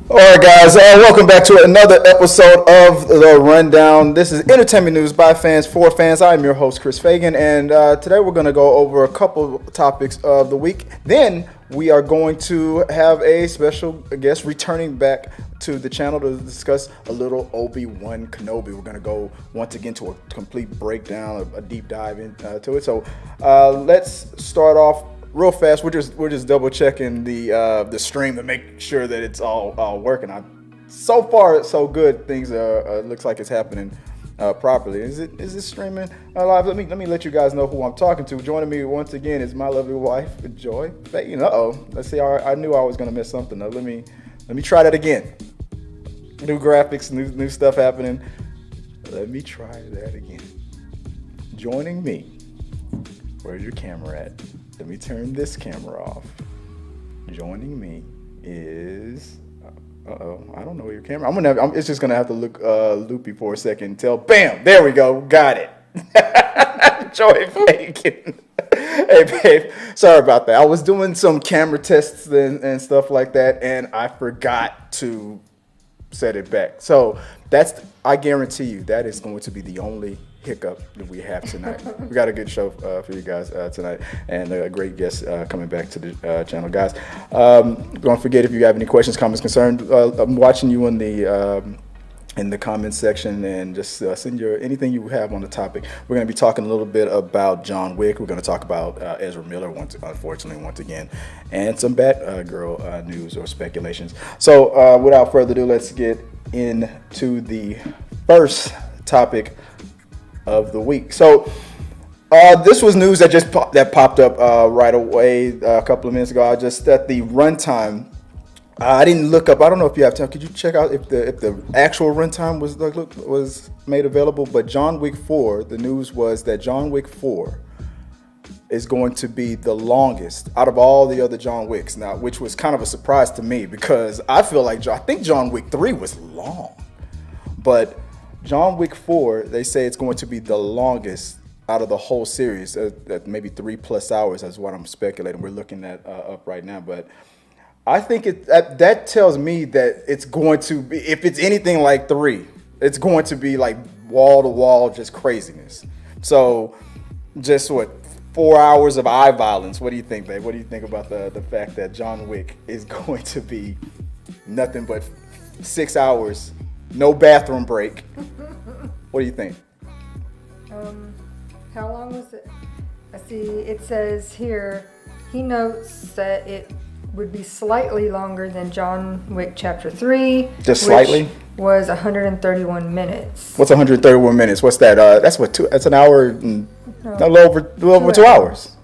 All right, guys, welcome back to another episode of The Rundown. This is entertainment news by fans for fans. I'm your host, Chris Fagan, and today we're going to go over a couple topics of the week. Then we are going to have a special guest returning back to the channel to discuss a little Obi-Wan Kenobi. We're going to go once again to a complete breakdown, a deep dive into it. So let's start off real fast. We're just double checking the stream to make sure that it's all working. So far so good. Things looks like it's happening properly. Is this streaming live? Let me let you guys know who I'm talking to. Joining me once again is my lovely wife, Joy. Let's see. I knew I was gonna miss something. Let me try that again. New graphics, new stuff happening. Let me try that again. Joining me. Where's your camera at? Let me turn this camera off. Joining me is, I don't know where your camera. It's just gonna have to look loopy for a second. Bam, there we go, got it. Joy Fagan. Hey babe, sorry about that. I was doing some camera tests and stuff like that, and I forgot to set it back. So I guarantee you that is going to be the only hiccup that we have tonight. We got a good show for you guys tonight, and a great guest coming back to the channel, guys. Don't forget, if you have any questions, comments, concerns, I'm watching you in the comments section, and just send anything you have on the topic. We're going to be talking a little bit about John Wick. We're going to talk about Ezra Miller once again, and some Batgirl news or speculations. So without further ado, let's get into the first topic of the week. So this was news that popped up right away a couple of minutes ago. Just at the runtime, I didn't look up. I don't know if you have time. Could you check out if the actual runtime was made available? But John Wick 4, the news was that John Wick 4 is going to be the longest out of all the other John Wicks. Now, which was kind of a surprise to me, because I think John Wick 3 was long, but John Wick 4, they say it's going to be the longest out of the whole series, at maybe 3+ hours. That's what I'm speculating. We're looking that up right now, but I think that tells me that it's going to be, if it's anything like 3, it's going to be like wall to wall, just craziness. So, just 4 hours of eye violence. What do you think, babe? What do you think about the fact that John Wick is going to be nothing but 6 hours? No bathroom break. What do you think? How long was it? I see it says here, he notes that it would be slightly longer than John Wick Chapter 3. Just slightly? Which was 131 minutes. What's 131 minutes? What's that? That's an hour and a little over 2 hours.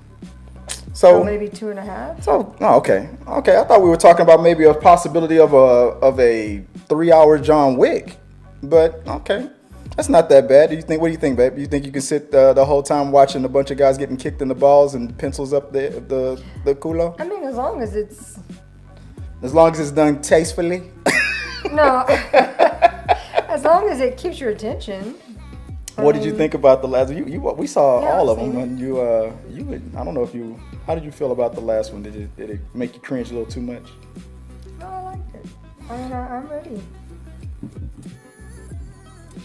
So maybe 2.5. So okay. I thought we were talking about maybe a possibility of a 3-hour John Wick, but okay, that's not that bad. What do you think, babe? You think you can sit the whole time watching a bunch of guys getting kicked in the balls and pencils up the culo? I mean, as long as it's done tastefully. No, as long as it keeps your attention. What did you think about the last? We saw all of them, and I don't know if you. How did you feel about the last one? Did it make you cringe a little too much? No, I liked it. I'm ready.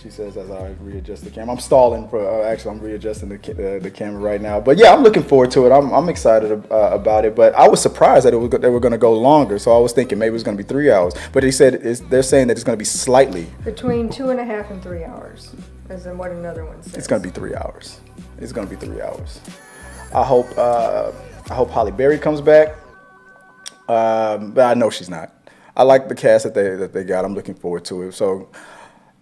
She says as I readjust the camera. I'm stalling for. I'm readjusting the camera right now. But yeah, I'm looking forward to it. I'm excited about it. But I was surprised that they were going to go longer. So I was thinking maybe it was going to be 3 hours. But they're saying that it's going to be slightly between 2.5 and 3 hours. As in what another one says. It's going to be 3 hours. It's going to be 3 hours. I hope Halle Berry comes back, but I know she's not. I like the cast that they got. I'm looking forward to it. So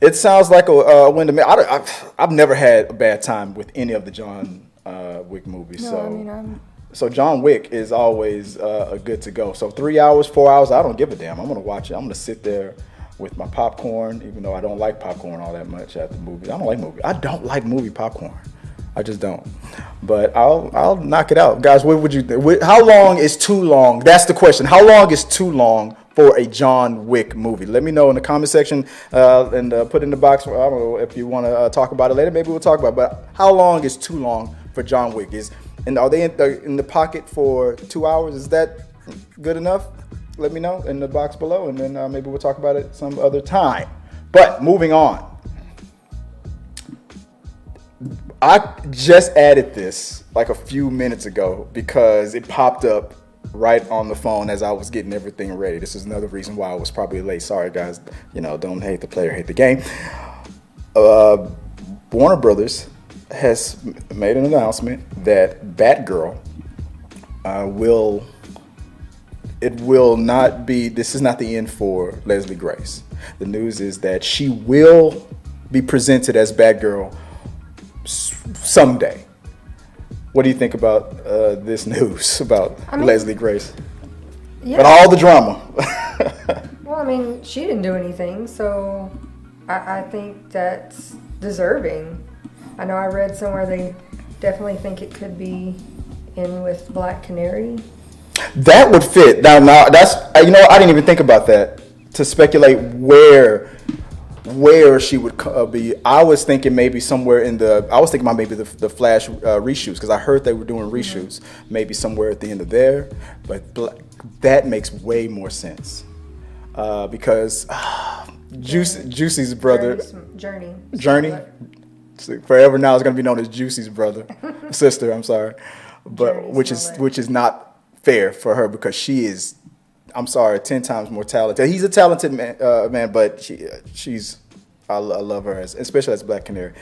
it sounds like a win to me. I've never had a bad time with any of the John Wick movies. So John Wick is always good to go. So 3 hours, 4 hours, I don't give a damn. I'm gonna watch it. I'm gonna sit there with my popcorn, even though I don't like popcorn all that much at the movies. I don't like movie popcorn. I just don't. But I'll knock it out. Guys, what would you think? How long is too long? That's the question. How long is too long for a John Wick movie? Let me know in the comment section and put in the box. I don't know if you want to talk about it later. Maybe we'll talk about it. But how long is too long for John Wick? Are they in the pocket for 2 hours? Is that good enough? let me know in the box below, and then maybe we'll talk about it some other time. But moving on. I just added this like a few minutes ago because it popped up right on the phone as I was getting everything ready. This is another reason why I was probably late. Sorry, guys. Don't hate the player, hate the game. Warner Brothers has made an announcement that Batgirl will not be, this is not the end for Leslie Grace. The news is that she will be presented as Batgirl someday. What do you think about this news about Leslie Grace? Yeah. And all the drama. Well, I mean, she didn't do anything, so I think that's deserving. I know I read somewhere they definitely think it could be in with Black Canary. That would fit. Now that's, I didn't even think about that, to speculate where she would be. I was thinking maybe somewhere about maybe the Flash reshoots, because I heard they were doing reshoots, maybe somewhere at the end of there. But that makes way more sense because Juicy's brother, Journey, forever now is going to be known as Juicy's sister. I'm sorry, but which is not fair for her because she is, I'm sorry, 10 times more talented. He's a talented man, but she's I love her, especially as Black Canary.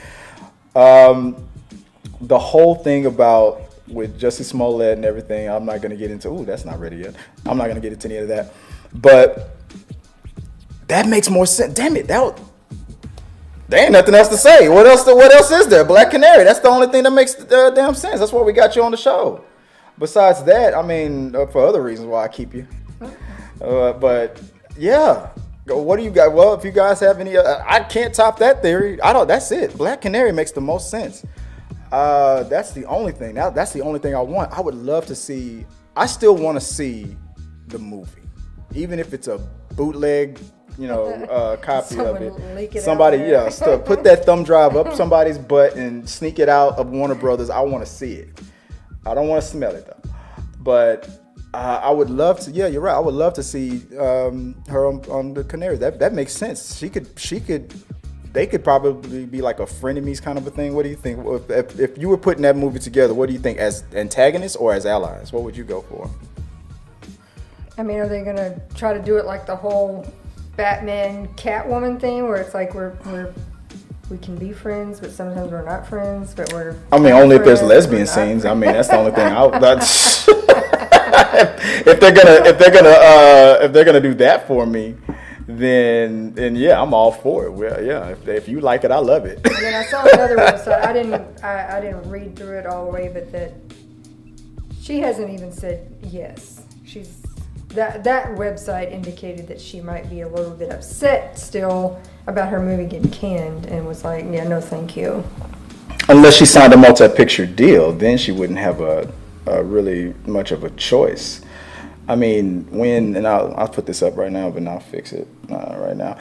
The whole thing about with Jussie Smollett and everything, I'm not going to get into. Ooh, that's not ready yet. I'm not going to get into any of that. But that makes more sense. Damn it, there ain't nothing else to say. What else is there? Black Canary. That's the only thing that makes damn sense. That's why we got you on the show. Besides that, I mean, for other reasons why I keep you. But yeah, what do you got? Well, if you guys have any, I can't top that theory. That's it. Black Canary makes the most sense. That's the only thing. That's the only thing I want. I would love to see. I still want to see the movie, even if it's a bootleg, copy of it. Somebody, put that thumb drive up somebody's butt and sneak it out of Warner Brothers. I want to see it. I don't want to smell it though, but. I would love to. Yeah, you're right. I would love to see her on the Canary. That makes sense. She could. They could probably be like a frenemies kind of a thing. What do you think? If you were putting that movie together, what do you think, as antagonists or as allies? What would you go for? I mean, are they gonna try to do it like the whole Batman Catwoman thing, where it's like we can be friends, but sometimes we're not friends, but we're. I mean, only if there's lesbian scenes. I mean, that's the only thing. If they're gonna do that for me, then yeah, I'm all for it. Well, yeah, if you like it, I love it. And then I saw another website. I didn't read through it all the way, but that she hasn't even said yes. That website indicated that she might be a little bit upset still about her movie getting canned, and was like, yeah, no, thank you. Unless she signed a multi-picture deal, then she wouldn't have a really much of a choice. I mean, and I'll put this up right now, but I'll fix it right now.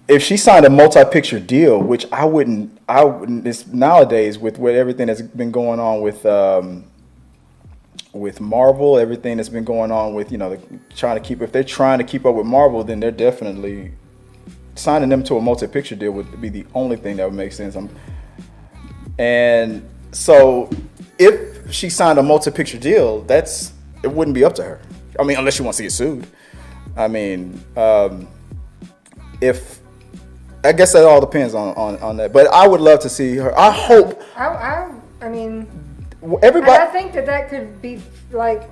If she signed a multi-picture deal, which I wouldn't. It's nowadays with everything that's been going on with Marvel, everything that's been going on with, if they're trying to keep up with Marvel, then they're definitely signing them to a multi-picture deal would be the only thing that would make sense. And so if she signed a multi-picture deal, it wouldn't be up to her. I mean, unless she wants to get sued. I mean, I guess that all depends on that. But I would love to see her. I hope. I mean, everybody. I think that could be like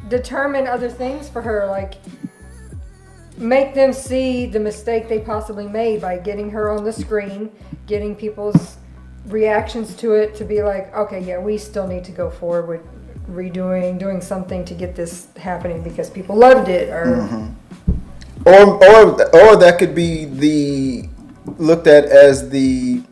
determine other things for her, like make them see the mistake they possibly made by getting her on the screen, getting people's reactions to it to be like, okay, yeah, we still need to go forward with doing something to get this happening because people loved it, or or that could be looked at as the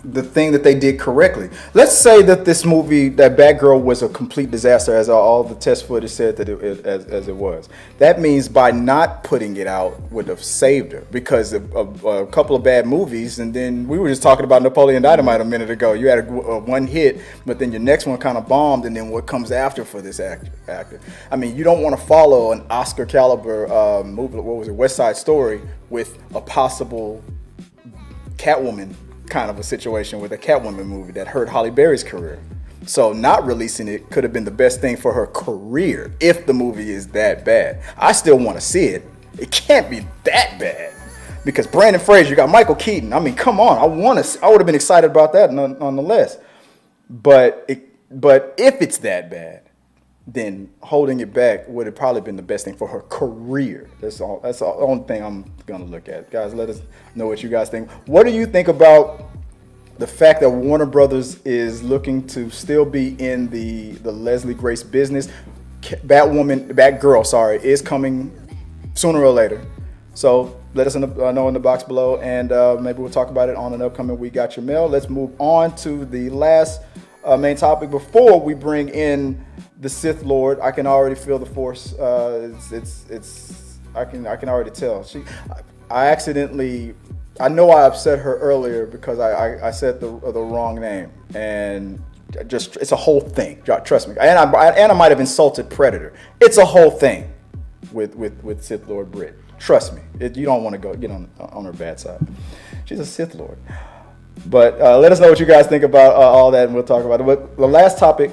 the thing that they did correctly. Let's say that this movie, that Batgirl, was a complete disaster, as all the test footage said that as it was. That means by not putting it out would have saved her, because of a couple of bad movies, and then we were just talking about Napoleon Dynamite a minute ago. You had a one hit, but then your next one kind of bombed, and then what comes after for this actor? I mean, you don't want to follow an Oscar caliber movie. What was it, West Side Story, with a possible Catwoman kind of a situation with a Catwoman movie that hurt Halle Berry's career. So not releasing it could have been the best thing for her career if the movie is that bad. I still want to see it. It can't be that bad, because Brandon Fraser, you got Michael Keaton. I mean, come on. I would have been excited about that nonetheless. But if it's that bad, then holding it back would have probably been the best thing for her career. That's the only thing I'm gonna look at. Guys, let us know what you guys think. What do you think about the fact that Warner Brothers is looking to still be in the Leslie Grace business? Batgirl, is coming sooner or later. So let us know in the box below, and maybe we'll talk about it on an upcoming We Got Your Mail. Let's move on to the last main topic before we bring in the Sith Lord. I can already feel the Force. I can already tell. I know I upset her earlier because I said the wrong name, and it's a whole thing. Trust me. And I might have insulted Predator. It's a whole thing with Sith Lord Britt. Trust me. You don't want to get on her bad side. She's a Sith Lord. But let us know what you guys think about all that, and we'll talk about it. But the last topic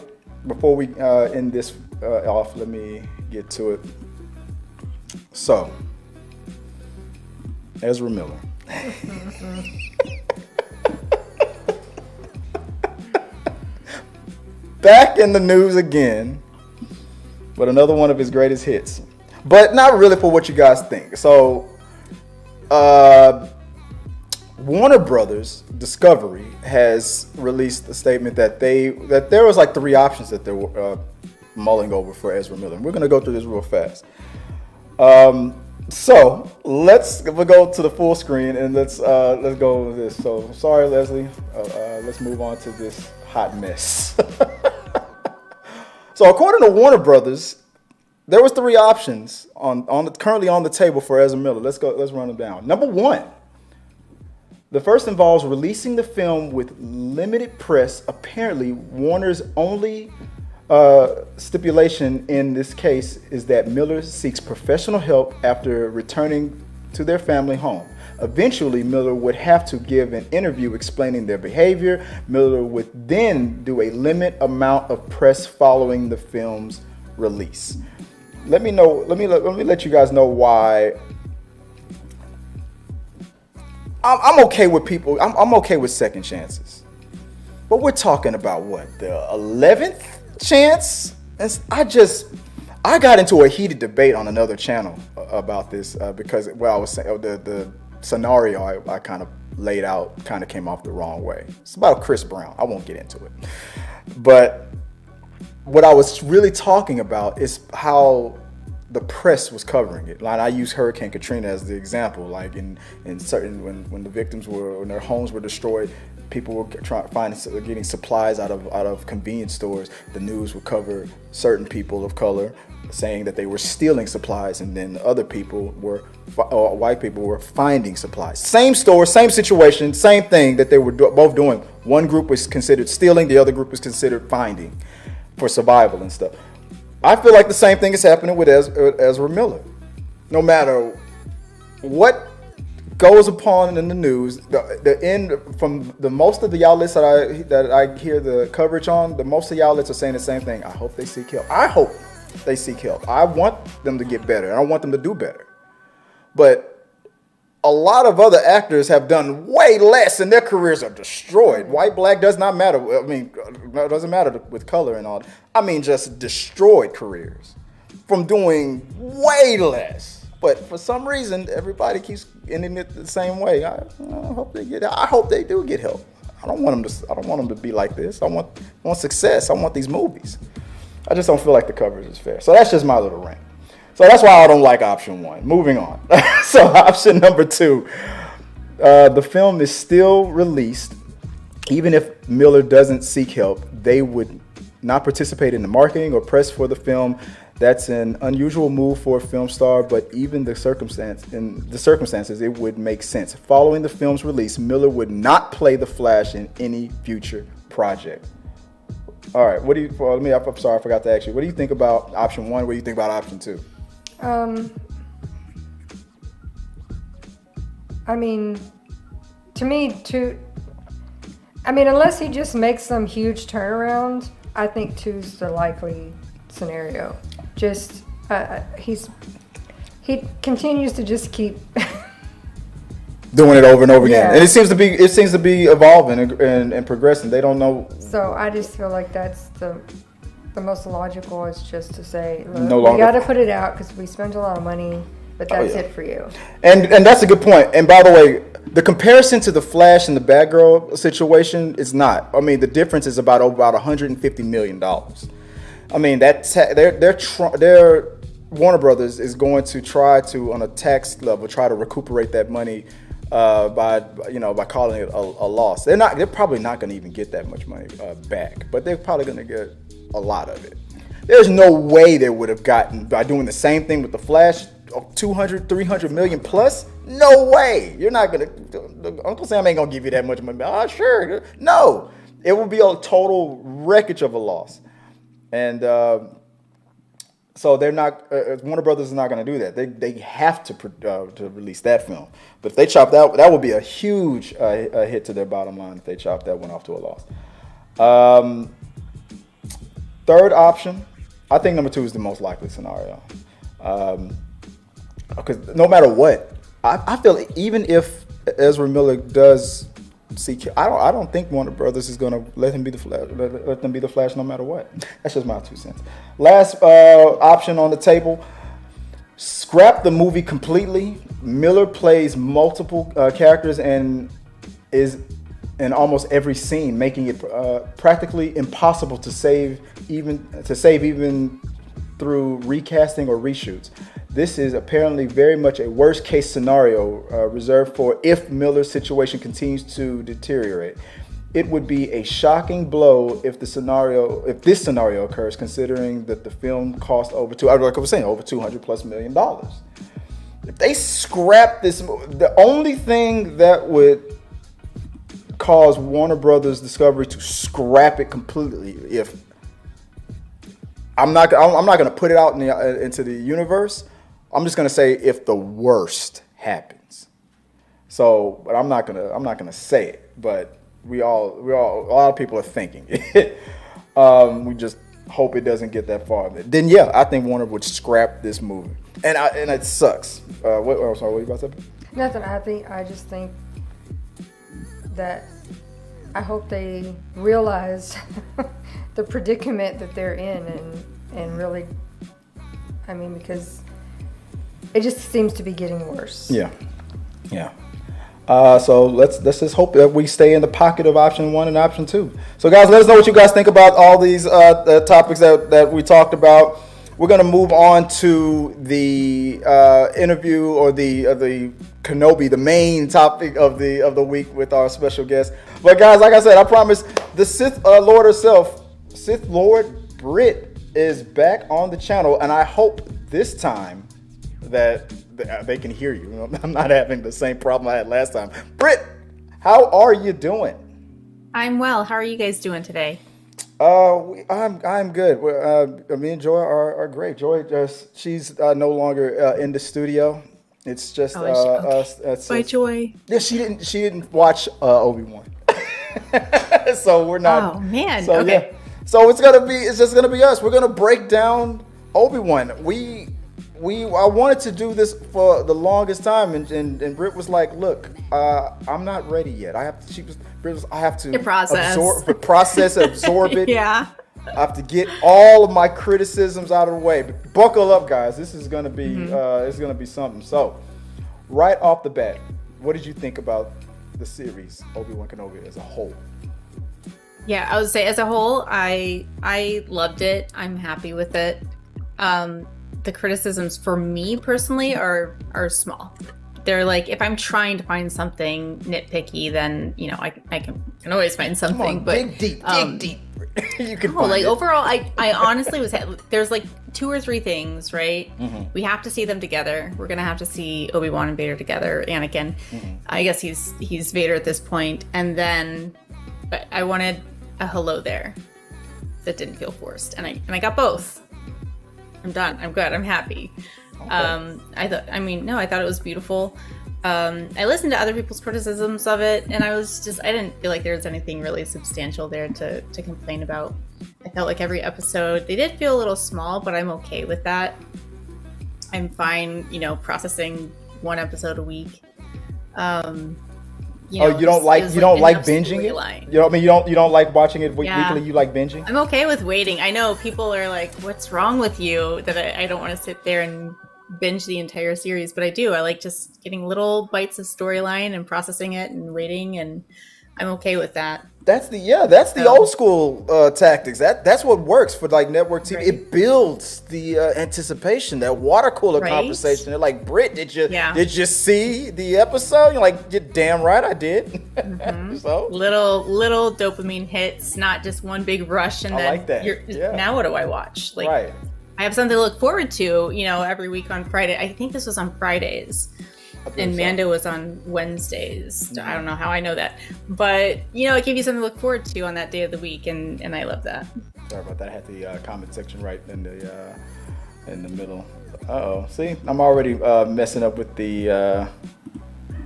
before we end this off, let me get to it. So, Ezra Miller. Back in the news again, but another one of his greatest hits. But not really for what you guys think. So, Warner Brothers Discovery has released a statement that there was like 3 options that they were mulling over for Ezra Miller. We're going to go through this real fast. So we'll go to the full screen, and let's go with this. So sorry, Leslie. Let's move on to this hot mess. So according to Warner Brothers, there was 3 options currently on the table for Ezra Miller. Let's run them down. Number 1. The first involves releasing the film with limited press. Apparently, Warner's only stipulation in this case is that Miller seeks professional help after returning to their family home. Eventually, Miller would have to give an interview explaining their behavior. Miller would then do a limited amount of press following the film's release. Let me let you guys know why. I'm okay with people. I'm okay with second chances, but we're talking about what, the 11th chance? I got into a heated debate on another channel about this because I was saying the scenario I kind of laid out kind of came off the wrong way. It's about Chris Brown. I won't get into it, but what I was really talking about is how the press was covering it. Like, I use Hurricane Katrina as the example. Like in certain when the victims when their homes were destroyed, people were getting supplies out of convenience stores. The news would cover certain people of color saying that they were stealing supplies, and then other people white people were finding supplies. Same store, same situation, same thing that they were both doing. One group was considered stealing, the other group was considered finding for survival and stuff. I feel like the same thing is happening with Ezra Miller. No matter what goes upon in the news, the end from the most of the outlets that I hear the coverage on, the most of the outlets are saying the same thing. I hope they seek help. I hope they seek help. I want them to get better, and I want them to do better. But a lot of other actors have done way less, and their careers are destroyed. White, black does not matter. I mean, it doesn't matter with color and all. I mean, just destroyed careers from doing way less. But for some reason, everybody keeps ending it the same way. I hope they get. I hope they do get help. I don't want them to be like this. I want success. I want these movies. I just don't feel like the coverage is fair. So that's just my little rant. So that's why I don't like option 1. Moving on. So option number 2, the film is still released Even if Miller doesn't seek help, they would not participate in the marketing or press for the film. That's an unusual move for a film star, but even the circumstances, it would make sense. Following the film's release, Miller would not play the Flash in any future project. All right, what do you? Well, I'm sorry, I forgot to ask you. What do you think about option 1? What do you think about option 2? I mean, to me, unless he just makes some huge turnaround, I think 2's the likely scenario. Just he continues to just keep doing it over and over again, Yeah. and it seems to be evolving and progressing. They don't know. So I just feel like that's the most logical is just to say, look, No we longer. got to put it out because we spent a lot of money, but that's yeah. it for you. And that's a good point. And by the way, the comparison to the Flash and the Batgirl situation is not. I mean, the difference is about $150 million. I mean, they're Warner Brothers is going to try to, on a tax level, try to recuperate that money by calling it a loss. They're probably not going to even get that much money back, but they're probably going to get a lot of it. There's no way they would have gotten, by doing the same thing with the Flash, 200, 300 million plus. No way. You're not going to, Uncle Sam ain't going to give you that much money. Oh, sure. No, it would be a total wreckage of a loss. And so they're not. Warner Brothers is not going to do that. They have to release that film. But if they chop that would be a huge hit to their bottom line if they chop that one off to a loss. Third option, I think number 2 is the most likely scenario. Because no matter what, I feel even if Ezra Miller does seek, I don't think Warner Brothers is going to let him be the Flash. Let them be the Flash no matter what. That's just my 2 cents. Last option on the table: scrap the movie completely. Miller plays multiple characters and is in almost every scene, making it practically impossible to save even through recasting or reshoots. This is apparently very much a worst case scenario reserved for if Miller's situation continues to deteriorate. It would be a shocking blow if this scenario occurs, considering that the film cost over $200+ million. If they scrap this, the only thing that would cause Warner Brothers Discovery to scrap it completely, if I'm not going to put it out into the universe. I'm just going to say if the worst happens. So, but I'm not going to say it. But a lot of people are thinking it. We just hope it doesn't get that far. Then yeah, I think Warner would scrap this movie, and it sucks. What are you about to say? Nothing. I just think that I hope they realize the predicament that they're in, and really, I mean, because it just seems to be getting worse. Yeah. So let's just hope that we stay in the pocket of option 1 and option 2. So guys, let us know what you guys think about all these topics that we talked about. We're gonna move on to the interview or the Kenobi, the main topic of the week with our special guest. But guys, like I said, I promise the Sith Lord herself, Sith Lord Britt, is back on the channel, and I hope this time that they can hear you. I'm not having the same problem I had last time. Britt, how are you doing? I'm well. How are you guys doing today? I'm good. Me and Joy are great. Joy she's no longer in the studio. It's just us. Bye, Joy. Yeah, she didn't watch Obi-Wan, so we're not. Oh man. So okay. yeah. So it's just gonna be us. We're gonna break down Obi-Wan. I wanted to do this for the longest time, and Britt was like, "Look, I'm not ready yet. I have to absorb it. Yeah. I have to get all of my criticisms out of the way. But buckle up, guys. This is gonna be it's gonna be something." So, right off the bat, what did you think about the series Obi-Wan Kenobi as a whole? Yeah, I would say as a whole, I loved it. I'm happy with it. The criticisms for me personally are small. they're like, if I'm trying to find something nitpicky, then I can always find something. On, but dig deep. You can no, find like it. overall, I honestly there's like 2 or 3 things, right? Mm-hmm. We have to see them together. We're gonna have to see Obi-Wan and Vader together. Anakin, I guess he's Vader at this point, and then I wanted a hello there that didn't feel forced, and I got both. I'm done. I'm good. I'm happy. Okay. I thought it was beautiful. I listened to other people's criticisms of it, and I didn't feel like there was anything really substantial there to complain about. I felt like every episode, they did feel a little small, but I'm okay with that. I'm fine, processing 1 episode a week. You don't like binging it? You don't like watching it weekly, you like binging? I'm okay with waiting. I know people are like, what's wrong with you that I don't want to sit there and binge the entire series, but I do. I like just getting little bites of storyline and processing it and waiting, and I'm okay with that. That's the old school tactics. That's what works for like network TV. Right. It builds the anticipation, that water cooler conversation. They're like, Britt, did you see the episode? You're like, you're damn right I did. Mm-hmm. So little dopamine hits, not just one big rush, and I then like that. Now what do I watch? Like, right. I have something to look forward to, every week on Friday. I think this was on Fridays. And Mando was on Wednesdays. Mm-hmm. I don't know how I know that. But, it gave you something to look forward to on that day of the week, and I love that. Sorry about that. I had the comment section right in the middle. Uh-oh. See? I'm already messing up with the...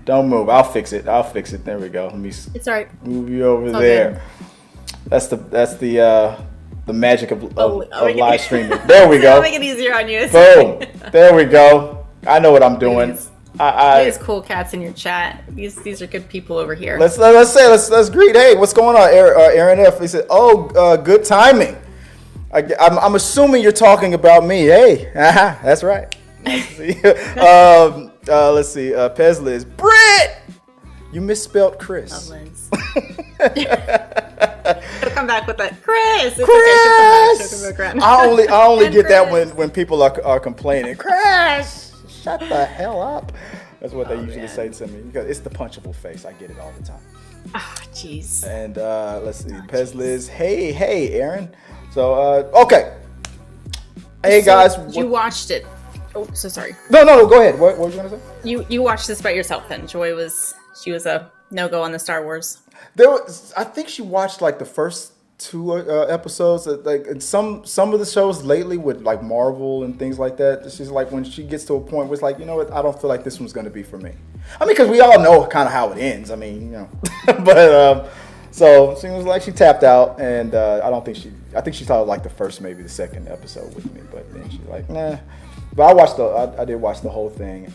don't move. I'll fix it. There we go. Let me It's all right. Move you over there. Good. That's the magic of live streaming. There we go. I'll make it easier on you. Boom. There we go. I know what I'm doing. These cool cats in your chat. These are good people over here. Let's greet. Hey, what's going on, Aaron F? He said, good timing. I'm assuming you're talking about me. Hey, that's right. Let's see. Let's see. Pez Liz, Britt, you misspelled Chris. I'll come back with that, Chris. I only get that when people are complaining. Chris, shut the hell up. That's what they usually say to me, because it's the punchable face. I get it all the time. Oh, jeez. And let's see, Pez Liz. Hey, Aaron. So okay. Hey guys, you watched it. Oh, so sorry. No, go ahead. What were you gonna say? You watched this by yourself then. She was a no-go on the Star Wars. I think she watched like the first 2 episodes. Like in some of the shows lately with like Marvel and things like that, she's like, when she gets to a point where it's like, you know what, I don't feel like this one's going to be for me. I mean, because we all know kind of how it ends. I mean, but so she was like, she tapped out, and I think she saw like the first, maybe the second episode with me, but then she's like, nah. But I did watch the whole thing.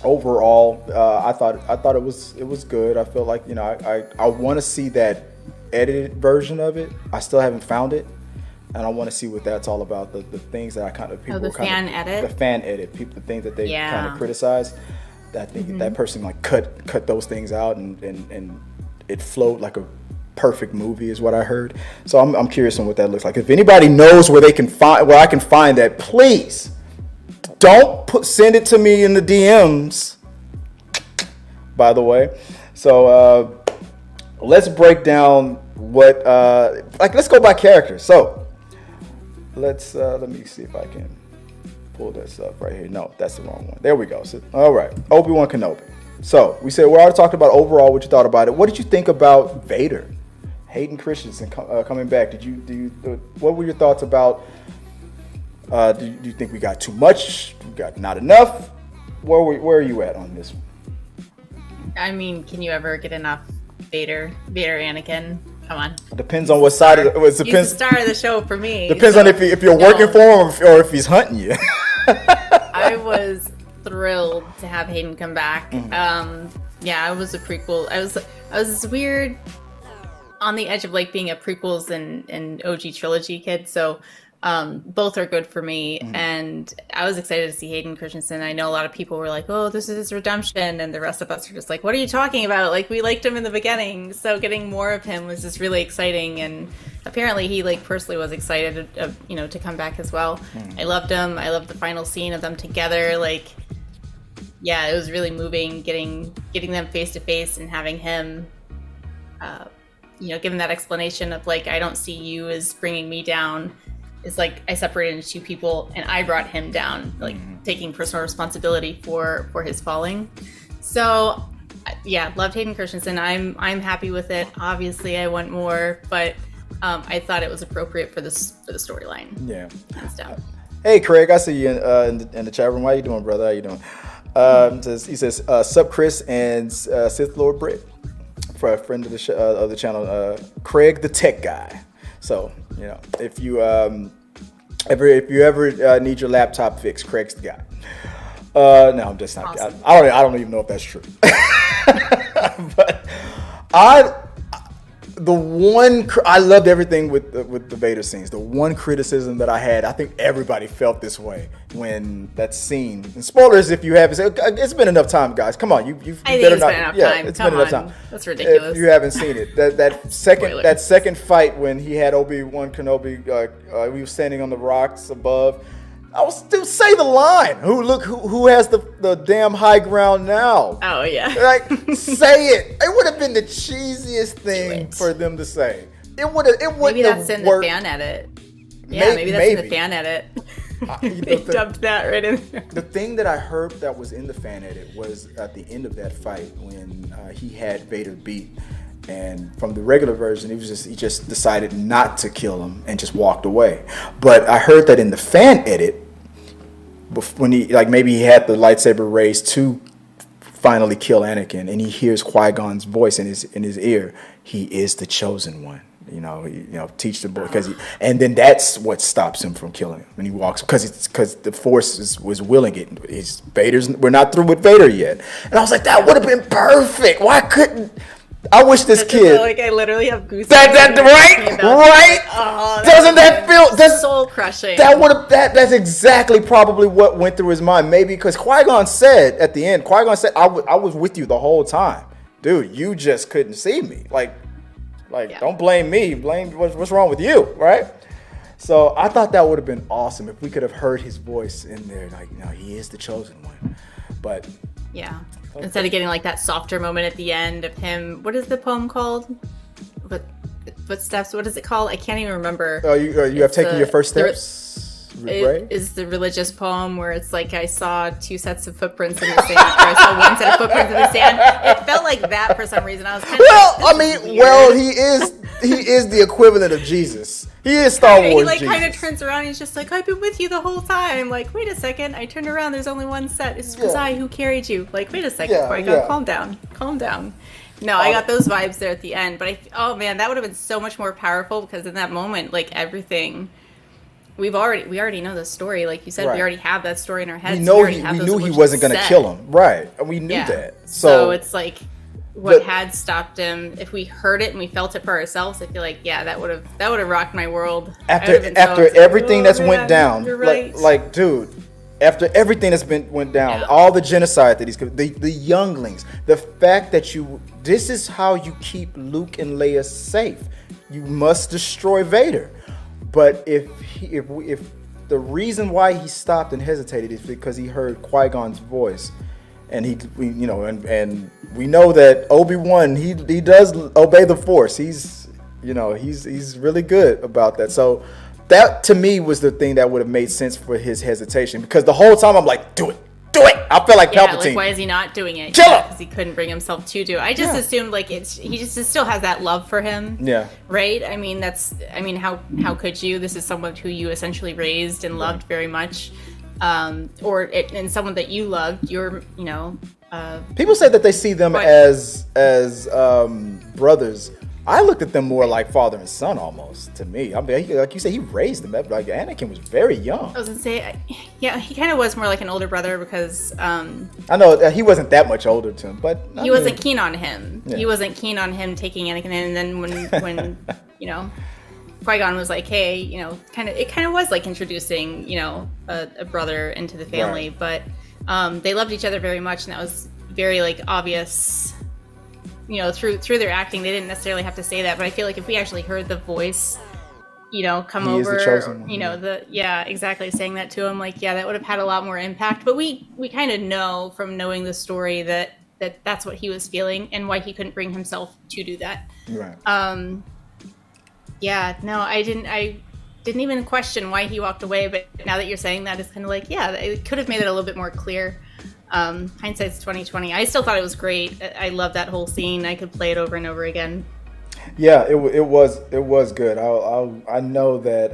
Overall, I thought it was good. I felt like, I want to see that edited version of it. I still haven't found it, and I want to see what that's all about. The things that the fan edit, the things that they kind of criticize. I think that person like cut those things out, and it flowed like a perfect movie is what I heard. So I'm curious on what that looks like. If anybody knows where I can find that, please don't send it to me in the DMs, by the way. So let's break down what let's go by character. So let me see if I can pull this up right here. No, that's the wrong one. There we go. So, all right, Obi-Wan Kenobi. So we said we already talked about overall what you thought about it. What did you think about Vader? Hayden Christensen coming back. What were your thoughts about? Do you think we got too much? We got not enough? Where are you at on this one? I mean, can you ever get enough Vader, Anakin? Come on. It depends on what side of He's the star of the show for me. Depends on if you're working for him or if he's hunting you. I was thrilled to have Hayden come back. Mm-hmm. I was a prequel. I was weird on the edge of like being a prequels and OG trilogy kid. So both are good for me. Mm-hmm. And I was excited to see Hayden Christensen. I know a lot of people were like, oh, this is his redemption. And the rest of us are just like, what are you talking about? Like, we liked him in the beginning. So getting more of him was just really exciting. And apparently he like personally was excited to come back as well. Mm-hmm. I loved him. I loved the final scene of them together. Like, yeah, it was really moving getting them face to face and having him, give him that explanation of like, I don't see you as bringing me down. It's like I separated into two people and I brought him down, like taking personal responsibility for his falling. So yeah, loved Hayden Christensen. I'm happy with it. Obviously I want more, but I thought it was appropriate for the storyline. Yeah. Hands down. Hey Craig, I see you in the chat room. How you doing, brother? How you doing? He says, "Sup, Chris and Sith Lord Britt," for a friend of the channel, Craig the tech guy. So if you ever need your laptop fixed, Craig's the guy. No, I'm just not. Awesome. I don't even know if that's true. But I loved everything with the Vader scenes. The one criticism that I had, I think everybody felt this way when that scene. And spoilers if you haven't. It's been enough time, guys. Come on, you've I think better it's not. been enough Yeah, time. it's Come been enough on. time. That's ridiculous. If you haven't seen it, that Spoiler. second fight when he had Obi-Wan Kenobi, we were standing on the rocks above. I will still say the line. Who has the damn high ground now? Oh yeah. Like, say it. It would have been the cheesiest thing for them to say. It would have. Maybe that's in the fan edit. Yeah, maybe that's in the fan edit. They dubbed that right in there. The thing that I heard that was in the fan edit was at the end of that fight when he had Vader beat. And from the regular version, he just decided not to kill him and just walked away. But I heard that in the fan edit, when maybe he had the lightsaber raised to finally kill Anakin, and he hears Qui-Gon's voice in his ear, he is the chosen one. Teach the boy and then that's what stops him from killing him. And he walks because the Force was willing it. We're not through with Vader yet. And I was like, that would have been perfect. Why couldn't? I wish this kid. Like I literally have goosebumps. Right. Oh, Doesn't that feel? That's soul crushing. That's exactly probably what went through his mind. Maybe because Qui-Gon said at the end, I was with you the whole time, dude. You just couldn't see me. Don't blame me. Blame what's wrong with you, right? So I thought that would have been awesome if we could have heard his voice in there. He is the chosen one, but. Yeah. Instead of getting like that softer moment at the end of him, what is the poem called? Footsteps. What is it called? I can't even remember. Oh, you have taken your first steps. It is the religious poem where it's like I saw two sets of footprints in the sand, or I saw one set of footprints in the sand. It felt like that for some reason. I was kind of he is the equivalent of Jesus. He is Star Wars. He kind of turns around and he's just like, I've been with you the whole time. I'm like, wait a second. I turned around. There's only one set. It was I who carried you. Like, wait a second. Calm down. No, I got those vibes there at the end. But oh man, that would have been so much more powerful because in that moment, like everything, we already know the story. Like you said, we already have that story in our heads. We knew he wasn't going to kill him. Right. We knew that. So it's like, what had stopped him, if we heard it and we felt it for ourselves, I feel like that would have rocked my world. After everything that's went down, you're right. like dude, after everything that's went down, all the genocide that the younglings, the fact that this is how you keep Luke and Leia safe. You must destroy Vader. But if the reason why he stopped and hesitated is because he heard Qui-Gon's voice. And we know that Obi-Wan he does obey the Force. He's really good about that. So that to me was the thing that would have made sense for his hesitation, because the whole time I'm like, do it. I felt like Palpatine. Like, why is he not doing it? Kill him! Because he couldn't bring himself to do it. I just assumed like he just still has that love for him. Yeah. Right. How could you? This is someone who you essentially raised and loved very much. And someone that you loved, people say that they see them as brothers. I looked at them more like father and son almost to me. I mean, like you said, he raised them. Like Anakin was very young. I was gonna say, he kind of was more like an older brother because I know he wasn't that much older to him, but he wasn't keen on him. Yeah. He wasn't keen on him taking Anakin in, and then when Qui-Gon was like, hey, it kind of was like introducing, a brother into the family, but they loved each other very much, and that was very like obvious, through their acting. They didn't necessarily have to say that, but I feel like if we actually heard the voice come He is over, the chosen one, exactly, saying that to him, like, yeah, that would have had a lot more impact. But we kind of know from knowing the story that's what he was feeling and why he couldn't bring himself to do that. Right. I didn't even question why he walked away, but now that you're saying that, it's kind of like, yeah, it could have made it a little bit more clear. Hindsight's 2020. I still thought it was great. I love that whole scene. I could play it over and over again. Yeah, it was good. I know that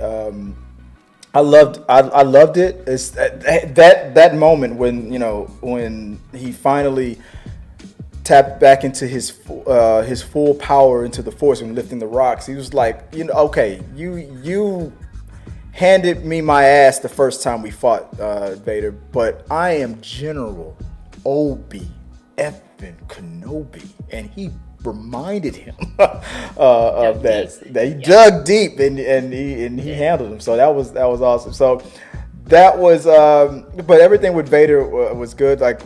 I loved it. It's that moment when he finally tapped back into his full power into the Force and lifting the rocks. He was like, okay, you handed me my ass the first time we fought Vader, but I am General Obi-Wan Kenobi, and he reminded him of that he dug deep and he handled him. So that was awesome. So that was but everything with Vader was good, like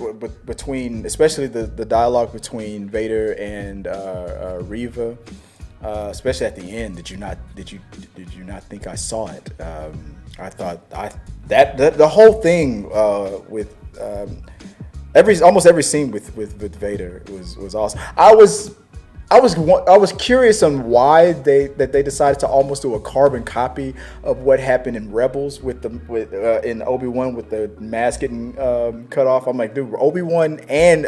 between, especially the dialogue between Vader and Reva, especially at the end. Did you not think I saw it? I thought that the whole thing with almost every scene with Vader was awesome. I was curious on why they decided to almost do a carbon copy of what happened in Rebels in Obi-Wan with the mask getting cut off. I'm like, dude, Obi-Wan and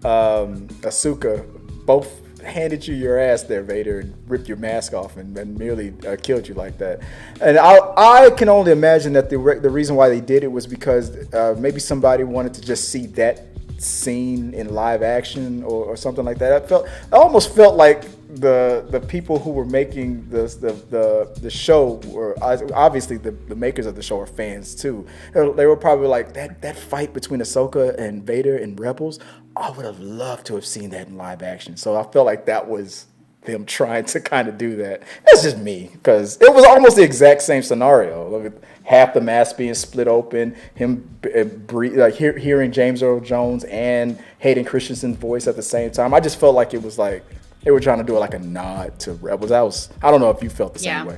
Ahsoka both handed you your ass there, Vader, and ripped your mask off and merely killed you like that. And I can only imagine that the reason why they did it was because maybe somebody wanted to just see that scene in live action or something like that. I almost felt like the people who were making the show were obviously the makers of the show are fans too. They were probably like, that fight between Ahsoka and Vader in Rebels, I would have loved to have seen that in live action. So I felt like that was them trying to kind of do that. That's just me, because it was almost the exact same scenario. Look at half the mask being split open, him hearing James Earl Jones and Hayden Christensen's voice at the same time. I just felt like it was like they were trying to do it like a nod to Rebels. I don't know if you felt the same way.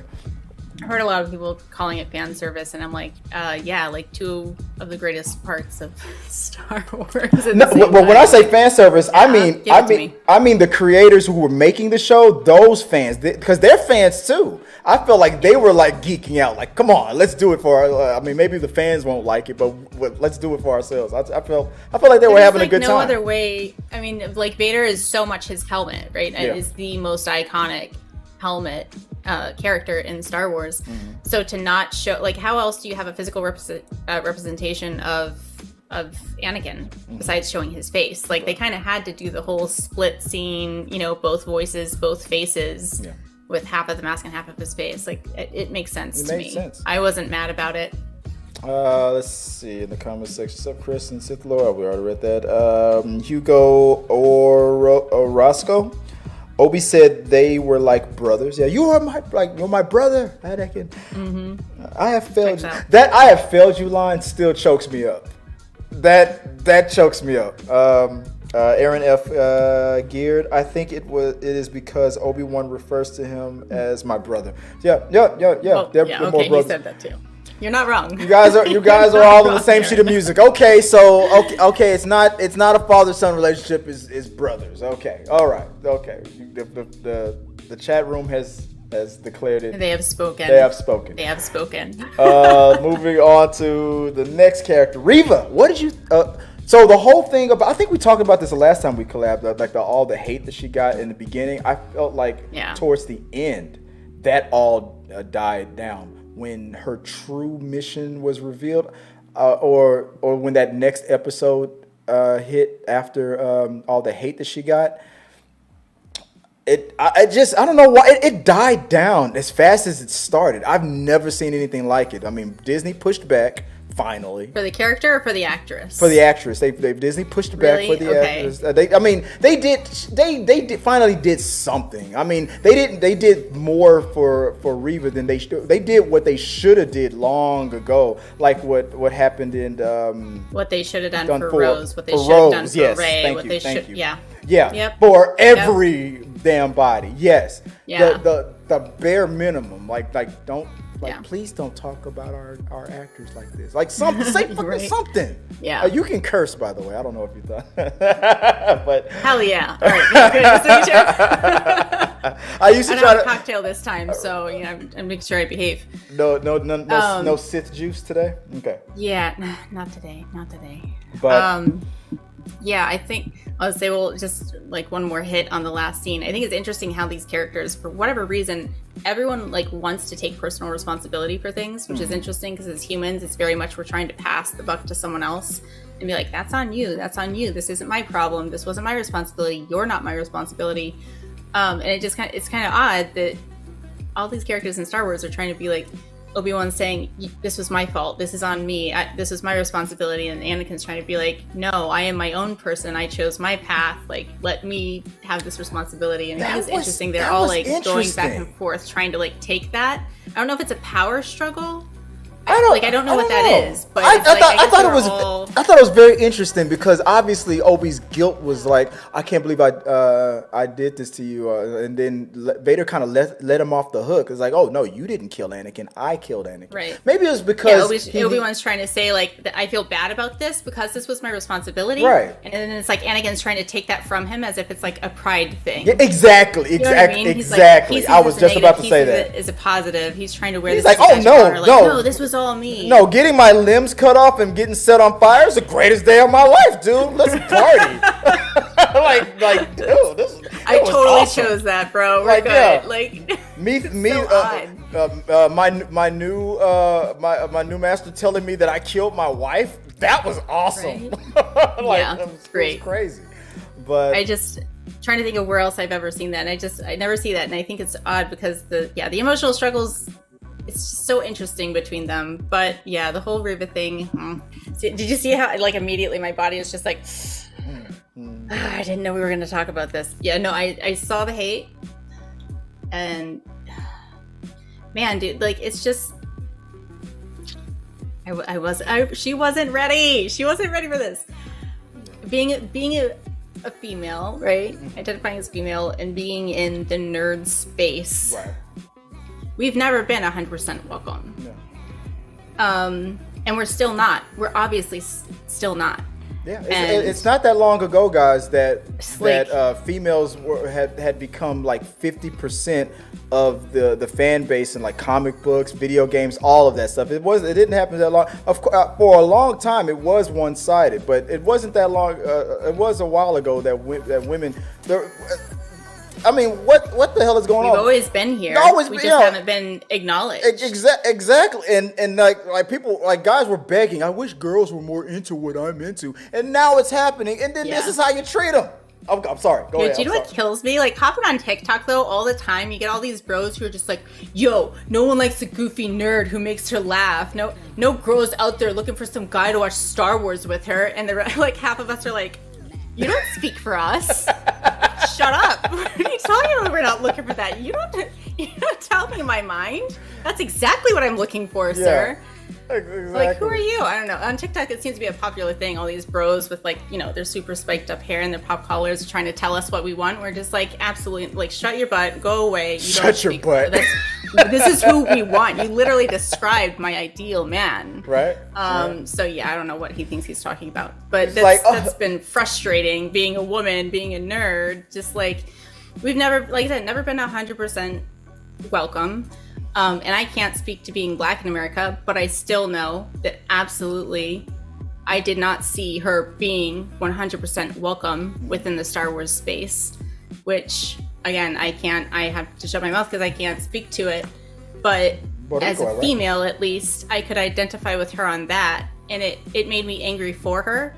I heard a lot of people calling it fan service, and I'm like, like two of the greatest parts of Star Wars. But when I say fan service, I mean the creators who were making the show, those fans, because they're fans too. I felt like they were like geeking out, like, come on, let's do it for maybe the fans won't like it, but let's do it for ourselves. I felt like they were having a good time. No other way. I mean, like, Vader is so much his helmet, right? It is the most iconic helmet character in Star Wars. Mm-hmm. So to not show, like, how else do you have a physical representation of Anakin besides showing his face? Like, they kind of had to do the whole split scene, both voices, both faces, with half of the mask and half of his face. Like, it makes sense to me. It made sense. I wasn't mad about it. Let's see in the comment section. What's up, Chris and Sith Lord? We already read that. Hugo Orozco. Obi said they were like brothers. Yeah, you're my brother, Anakin. Mm-hmm. I have failed you. That I have failed you line still chokes me up. That chokes me up. Aaron F. Geared. I think it is because Obi-Wan refers to him as my brother. Yeah. Well, they're more brothers. He said that too. You're not wrong. You guys are all on the same sheet of music. Okay, so it's not a father-son relationship. Is brothers. Okay, all right. Okay, the chat room has declared it. They have spoken. Moving on to the next character, Reva. What did you? So the whole thing about, I think we talked about this the last time we collabed. Like all the hate that she got in the beginning. I felt like towards the end that all died down when her true mission was revealed, or when that next episode hit after all the hate that she got. I don't know why it died down as fast as it started. I've never seen anything like it. I mean, Disney pushed back. finally. For the character or for the actress? For the actress. They Disney pushed it back for the actress. They finally did something. I mean, they did more for Reva than they did what they should have did long ago. Like what happened in what they should have done for Rose, what they should have done for Rey, what they should yeah. Yeah. For every damn body. Yes. Yeah. The bare minimum. Like don't yeah. Please don't talk about our actors like this. Like something, say fucking Right. something. Yeah. You can curse, by the way. I don't know if you thought, but hell yeah. All right. Good. Just to make sure. I used to I try don't to have a cocktail this time, so I'm making sure I behave. no Sith juice today. Okay. Yeah, not today. Not today. But yeah, I think I'll say we'll just like one more hit on the last scene. I think it's interesting how these characters, for whatever reason, everyone like wants to take personal responsibility for things, which is interesting because as humans, it's very much we're trying to pass the buck to someone else and be like, that's on you. This isn't my problem. This wasn't my responsibility. You're not my responsibility. And it's kind of odd that all these characters in Star Wars are trying to be like, Obi-Wan's saying, this was my fault, this is on me, this was my responsibility, and Anakin's trying to be like, no, I am my own person, I chose my path, like, let me have this responsibility. And I think it's interesting, they're all like going back and forth trying to like take that. I don't know if it's a power struggle. I don't know what that is, but I thought it was very interesting because obviously Obi's guilt was like, I can't believe I did this to you, and then Vader kind of let him off the hook. It's like, oh no, you didn't kill Anakin, I killed Anakin. Right. Maybe it was because Obi-Wan's trying to say like that I feel bad about this because this was my responsibility. Right. And then it's like Anakin's trying to take that from him as if it's like a pride thing. Yeah, exactly. You know what I mean? Exactly. I was just about to say that. Is a positive. He's trying to wear this. He's like, oh no, this was all me. No, getting my limbs cut off and getting set on fire is the greatest day of my life, dude. Let's party. like, dude, I totally awesome. chose that, bro. We're like, good. yeah. Like, me, so my new master telling me that I killed my wife. That was awesome. Right? Like, yeah, it was great, crazy. But I just trying to think of where else I've ever seen that. And I never see that, and I think it's odd because the emotional struggles. It's just so interesting between them. But yeah, the whole Reva thing. Did you see how like immediately my body is just like, I didn't know we were going to talk about this. Yeah, no, I saw the hate, and man, dude, like it's just. She wasn't ready. She wasn't ready for this. Being a female, right? Identifying as female and being in the nerd space. Right. We've never been 100% welcome. No. And we're still not. We're obviously still not. Yeah, it's not that long ago, guys, that females had become like 50% of the fan base in like comic books, video games, all of that stuff. It didn't happen that long. Of course, for a long time, it was one-sided, but it wasn't that long. It was a while ago that women. I mean, what the hell is going on? We've always been here. We just haven't been acknowledged. Exactly. And like people, like guys were begging, I wish girls were more into what I'm into. And now it's happening. And then this is how you treat them. I'm sorry. Go ahead. Do you know what kills me? Like hopping on TikTok though all the time, you get all these bros who are just like, yo, no one likes a goofy nerd who makes her laugh. No girls out there looking for some guy to watch Star Wars with her. And they're like half of us are like, you don't speak for us. Shut up. What are you talking about? We're not looking for that. You don't tell me my mind. That's exactly what I'm looking for, sir. Exactly. Like, who are you? I don't know. On TikTok, it seems to be a popular thing. All these bros with like, their super spiked up hair and their pop collars trying to tell us what we want. We're just like, absolutely, like, shut your butt, go away. Shut your butt. This is who we want. You literally described my ideal man. Right. So yeah, I don't know what he thinks he's talking about, but that's been frustrating. Being a woman, being a nerd, just like we've never, like I said, never been 100% welcome. And I can't speak to being black in America, but I still know that absolutely I did not see her being 100% welcome within the Star Wars space, which again, I have to shut my mouth because I can't speak to it. But as a female, at least, I could identify with her on that. And it made me angry for her.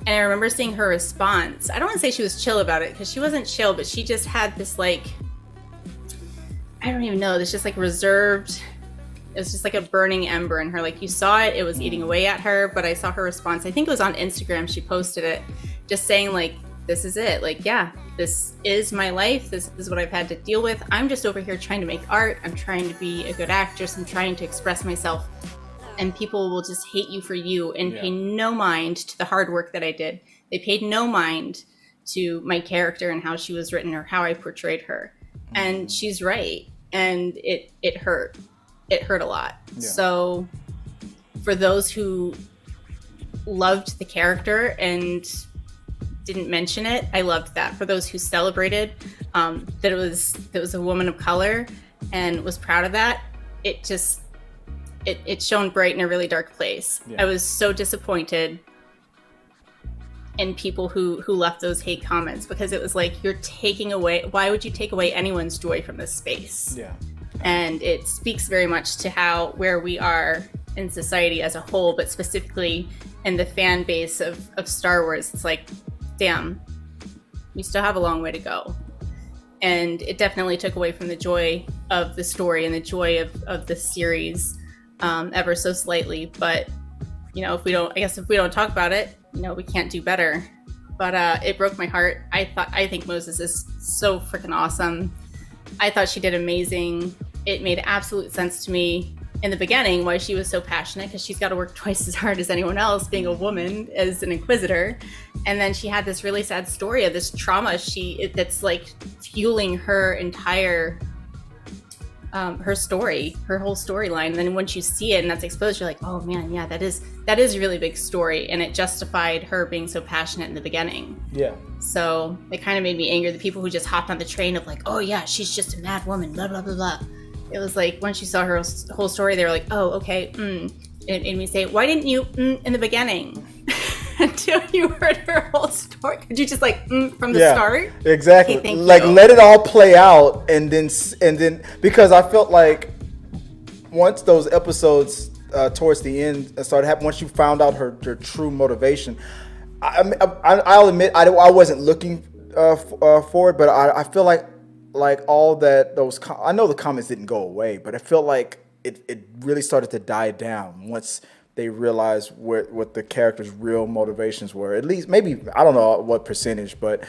And I remember seeing her response. I don't want to say she was chill about it because she wasn't chill, but she just had this like, I don't even know, this just like reserved was just like a burning ember in her. Like, you saw it, it was eating away at her, but I saw her response. I think it was on Instagram. She posted it just saying, like, this is it. Like, yeah, this is my life. This is what I've had to deal with. I'm just over here trying to make art. I'm trying to be a good actress. I'm trying to express myself. And people will just hate you for you and pay no mind to the hard work that I did. They paid no mind to my character and how she was written or how I portrayed her. And she's right. And it hurt. It hurt a lot. Yeah. So for those who loved the character and didn't mention it, I loved that. For those who celebrated that it was a woman of color and was proud of that, it shone bright in a really dark place. Yeah. I was so disappointed in people who left those hate comments, because it was like, you're taking away, why would you take away anyone's joy from this space? Yeah. And it speaks very much to where we are in society as a whole, but specifically in the fan base of Star Wars. It's like, damn, we still have a long way to go. And it definitely took away from the joy of the story and the joy of the series ever so slightly. But, if we don't talk about it, we can't do better. But it broke my heart. I think Moses is so freaking awesome. I thought she did amazing. It made absolute sense to me in the beginning why she was so passionate, because she's got to work twice as hard as anyone else being a woman as an Inquisitor. And then she had this really sad story of this trauma that's like fueling her entire her story, her whole storyline. And then once you see it and that's exposed, you're like, oh man, yeah, that is a really big story, and it justified her being so passionate in the beginning. Yeah. So it kind of made me angry, the people who just hopped on the train of like, oh yeah, she's just a mad woman, blah blah blah blah. It was like, once you saw her whole story, they were like, oh, okay, It made me say, why didn't you in the beginning? Until you heard her whole story. Could you just from the start? Exactly. Okay, let it all play out, and then because I felt like once those episodes towards the end started happening, once you found out her true motivation, I'll admit I wasn't looking for it, but I feel like all that I know the comments didn't go away, but I felt like it really started to die down once they realized what the character's real motivations were. At least, maybe, I don't know what percentage, but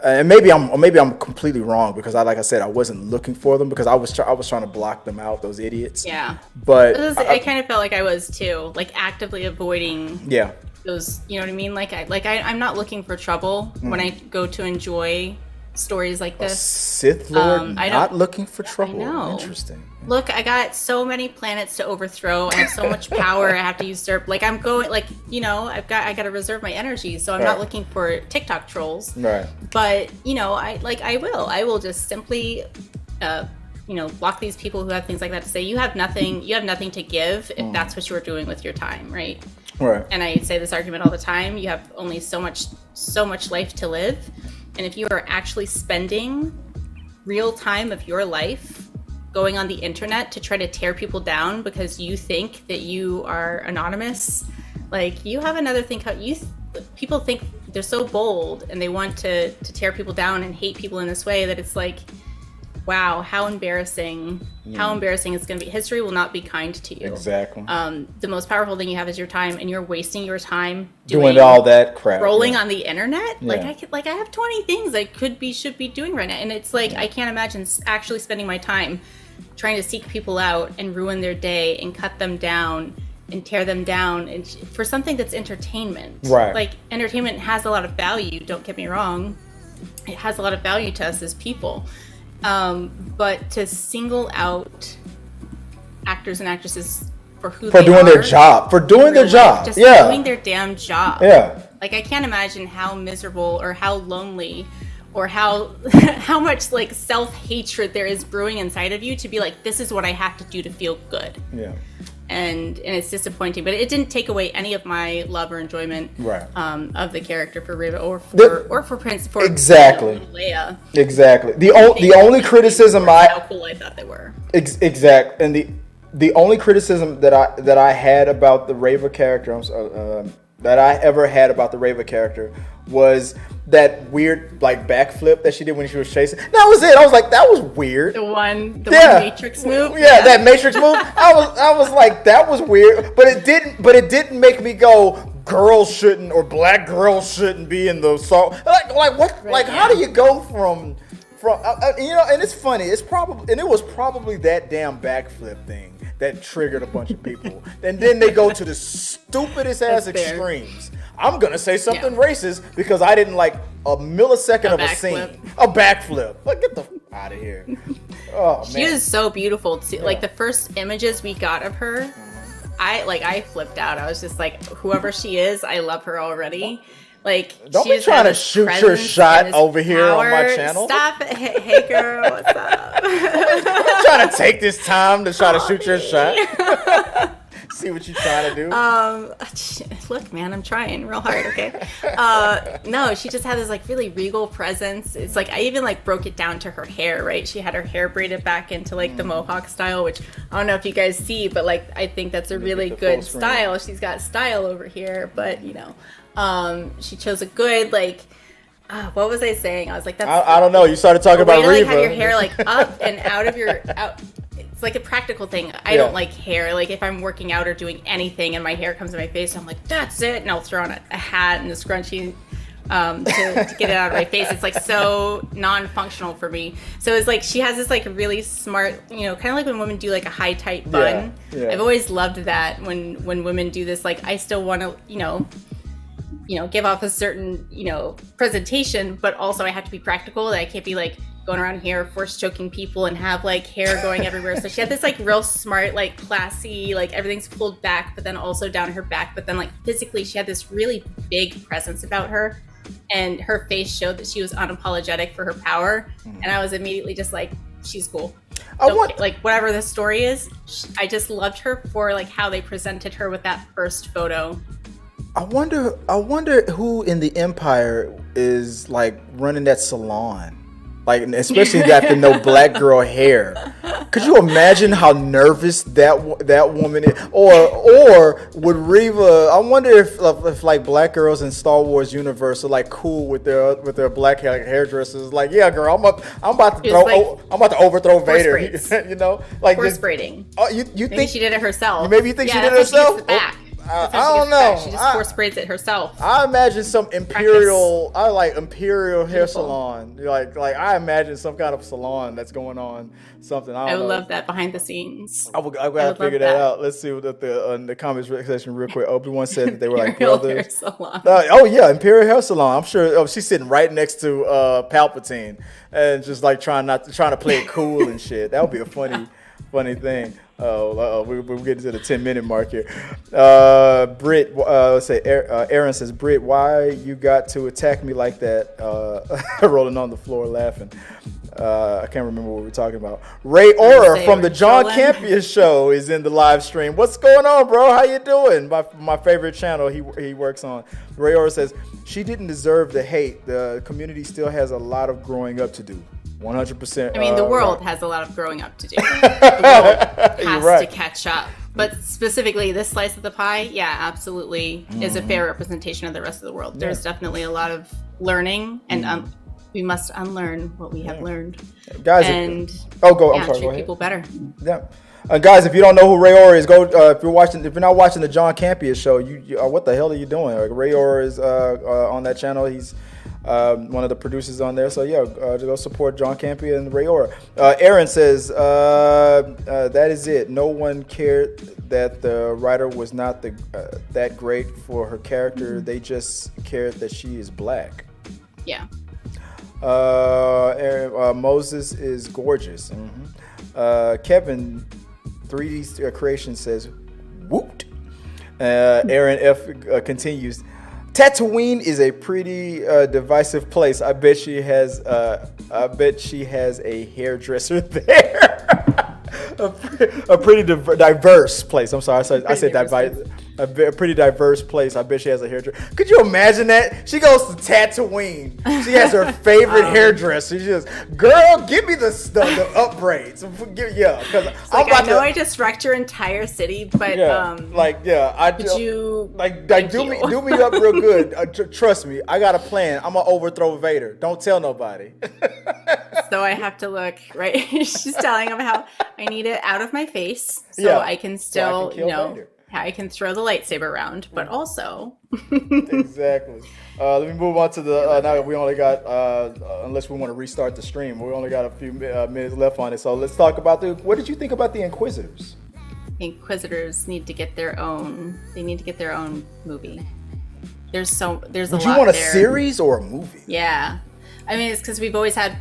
and maybe I'm completely wrong, because like I said, I wasn't looking for them, because I was trying to block them out, those idiots. Yeah. But I kind of felt like I was too, like actively avoiding. Yeah. Those, you know what I mean? I'm not looking for trouble when I go to enjoy stories like this. Sith Lord not looking for trouble. I know. Interesting. Look, I got so many planets to overthrow. I have so much power. I have to usurp. I'm going. I got to reserve my energy. So I'm not looking for TikTok trolls. Right. But I will just simply, block these people who have things like that to say, you have nothing to give if that's what you're doing with your time, right? Right. And I say this argument all the time. You have only so much life to live. And if you are actually spending real time of your life going on the internet to try to tear people down because you think that you are anonymous, you have another thing. People think they're so bold and they want to tear people down and hate people in this way that it's like, wow, how embarrassing. How embarrassing it's going to be. History will not be kind to you. Exactly. The most powerful thing you have is your time, and you're wasting your time doing all that crap. Rolling on the internet. Yeah. I have 20 things I should be doing right now. And it's like, I can't imagine actually spending my time trying to seek people out and ruin their day and cut them down and tear them down and for something that's entertainment. Right. Entertainment has a lot of value, don't get me wrong. It has a lot of value to us as people. But to single out actors and actresses for doing their job, doing their damn job. Yeah. I can't imagine how miserable or how lonely or how much self-hatred there is brewing inside of you to be like, this is what I have to do to feel good. Yeah. And it's disappointing, but it didn't take away any of my love or enjoyment of the character for Reva or for Prince for Leia. Exactly. The only criticism how cool I thought they were. Exactly. And the only criticism that I had about the Reva character, that I ever had about the Reva character was that weird like backflip that she did when she was chasing. That was it. I was like, that was weird. The one Matrix move. Yeah, that Matrix move. I was like, that was weird. But it didn't make me go, girls shouldn't or black girls shouldn't be in the song. Like what? Right, like how do you go from and it's funny. It was probably that damn backflip thing that triggered a bunch of people. And then they go to the stupidest ass extremes. I'm gonna say something racist because I didn't like a millisecond of a scene. A backflip. Like, get the out of here. Oh man. She is so beautiful too. Yeah. Like the first images we got of her, I flipped out. I was just like, whoever she is, I love her already. Like, don't be trying to shoot your shot over here on my channel. Stop it. Hey girl, what's up? I'm trying to take this time to try to shoot your shot. See what you're trying to do. Look, man, I'm trying real hard. Okay. No, she just had this like really regal presence. It's like I even like broke it down to her hair. Right, she had her hair braided back into like the mohawk style, which I don't know if you guys see, but like I think that's a really good style. She's got style over here, but you know. She chose a good like. What was I saying? I was like, that's. I don't know. You started talking about Reva. Like have your hair like up and out of your out. It's like a practical thing. I don't like hair. Like if I'm working out or doing anything and my hair comes in my face, I'm like, that's it, and I'll throw on a hat and a scrunchie to get it out of my face. It's like so non-functional for me. So it's like she has this like really smart, kind of like when women do like a high tight bun. Yeah. I've always loved that when women do this. Like I still want to, give off a certain, presentation, but also I have to be practical. That I can't be like going around here force choking people and have like hair going everywhere. So she had this like real smart, like classy, like everything's pulled back, but then also down her back. But then like physically she had this really big presence about her, and her face showed that she was unapologetic for her power. And I was immediately just like, she's cool. Like whatever the story is, I just loved her for like how they presented her with that first photo. I wonder who in the Empire is like running that salon, like especially after no black girl hair. Could you imagine how nervous that woman is? Or would Reva? I wonder if like black girls in Star Wars universe are like cool with their black hairdressers. Like, yeah, girl, I'm about to overthrow Vader. Like force braiding. Oh, you maybe think she did it herself? Maybe you think she did it herself? I don't know. She just force braids it herself. I imagine some imperial hair salon. Like I imagine some kind of salon that's going on. Something I would love that behind the scenes. I gotta figure that out. Let's see what the comments section real quick. Obi-Wan said that they were like brothers. Hair salon. Imperial hair salon. I'm sure. She's sitting right next to Palpatine and just like trying to play it cool and shit. That would be a funny thing. We're getting to the 10-minute mark here. Britt, let's say Aaron says, Britt, why you got to attack me like that? Rolling on the floor laughing. I can't remember what we were talking about. Ray Aura from the John Campea show is in the live stream. What's going on, bro? How you doing? My favorite channel he works on. Ray Aura says, she didn't deserve the hate. The community still has a lot of growing up to do. 100%. I mean, the world has a lot of growing up to do. The world has to catch up. But specifically, this slice of the pie, absolutely is a fair representation of the rest of the world. There's definitely a lot of learning, and we must unlearn what we have learned. Guys, I'm sorry, treat people better. Yeah. Guys, if you don't know who Ray Aura is, go. If you're not watching the John Campea show, you what the hell are you doing? Like, Ray Aura is on that channel. He's one of the producers on there. So go support John Campea and Ray Aura. Aaron says that is it. No one cared that the writer was not that great for her character. They just cared that she is black. Yeah. Moses is gorgeous. Kevin 3D Creation says whooped. Aaron F continues, Tatooine is a pretty divisive place. I bet she has a hairdresser there. a pretty diverse place. I'm sorry, I said divisive. a pretty diverse place. I bet she has a hairdresser. Could you imagine that? She goes to Tatooine. She has her favorite hairdresser. She just, girl, give me the upbraids. Yeah, because like, I know I just wrecked your entire city, but do me up real good. Trust me, I got a plan. I'm gonna overthrow Vader. Don't tell nobody. So I have to look right. She's telling him how I need it out of my face, so I can still, Vader. I can throw the lightsaber around, but also. Exactly. Let me move on to the. Now we only got, unless we want to restart the stream, we only got a few minutes left on it. So let's talk about what did you think about the Inquisitors? The Inquisitors need to get their own. They need to get their own movie. There's a lot. Would you want a series or a movie? Yeah, I mean it's because we've always had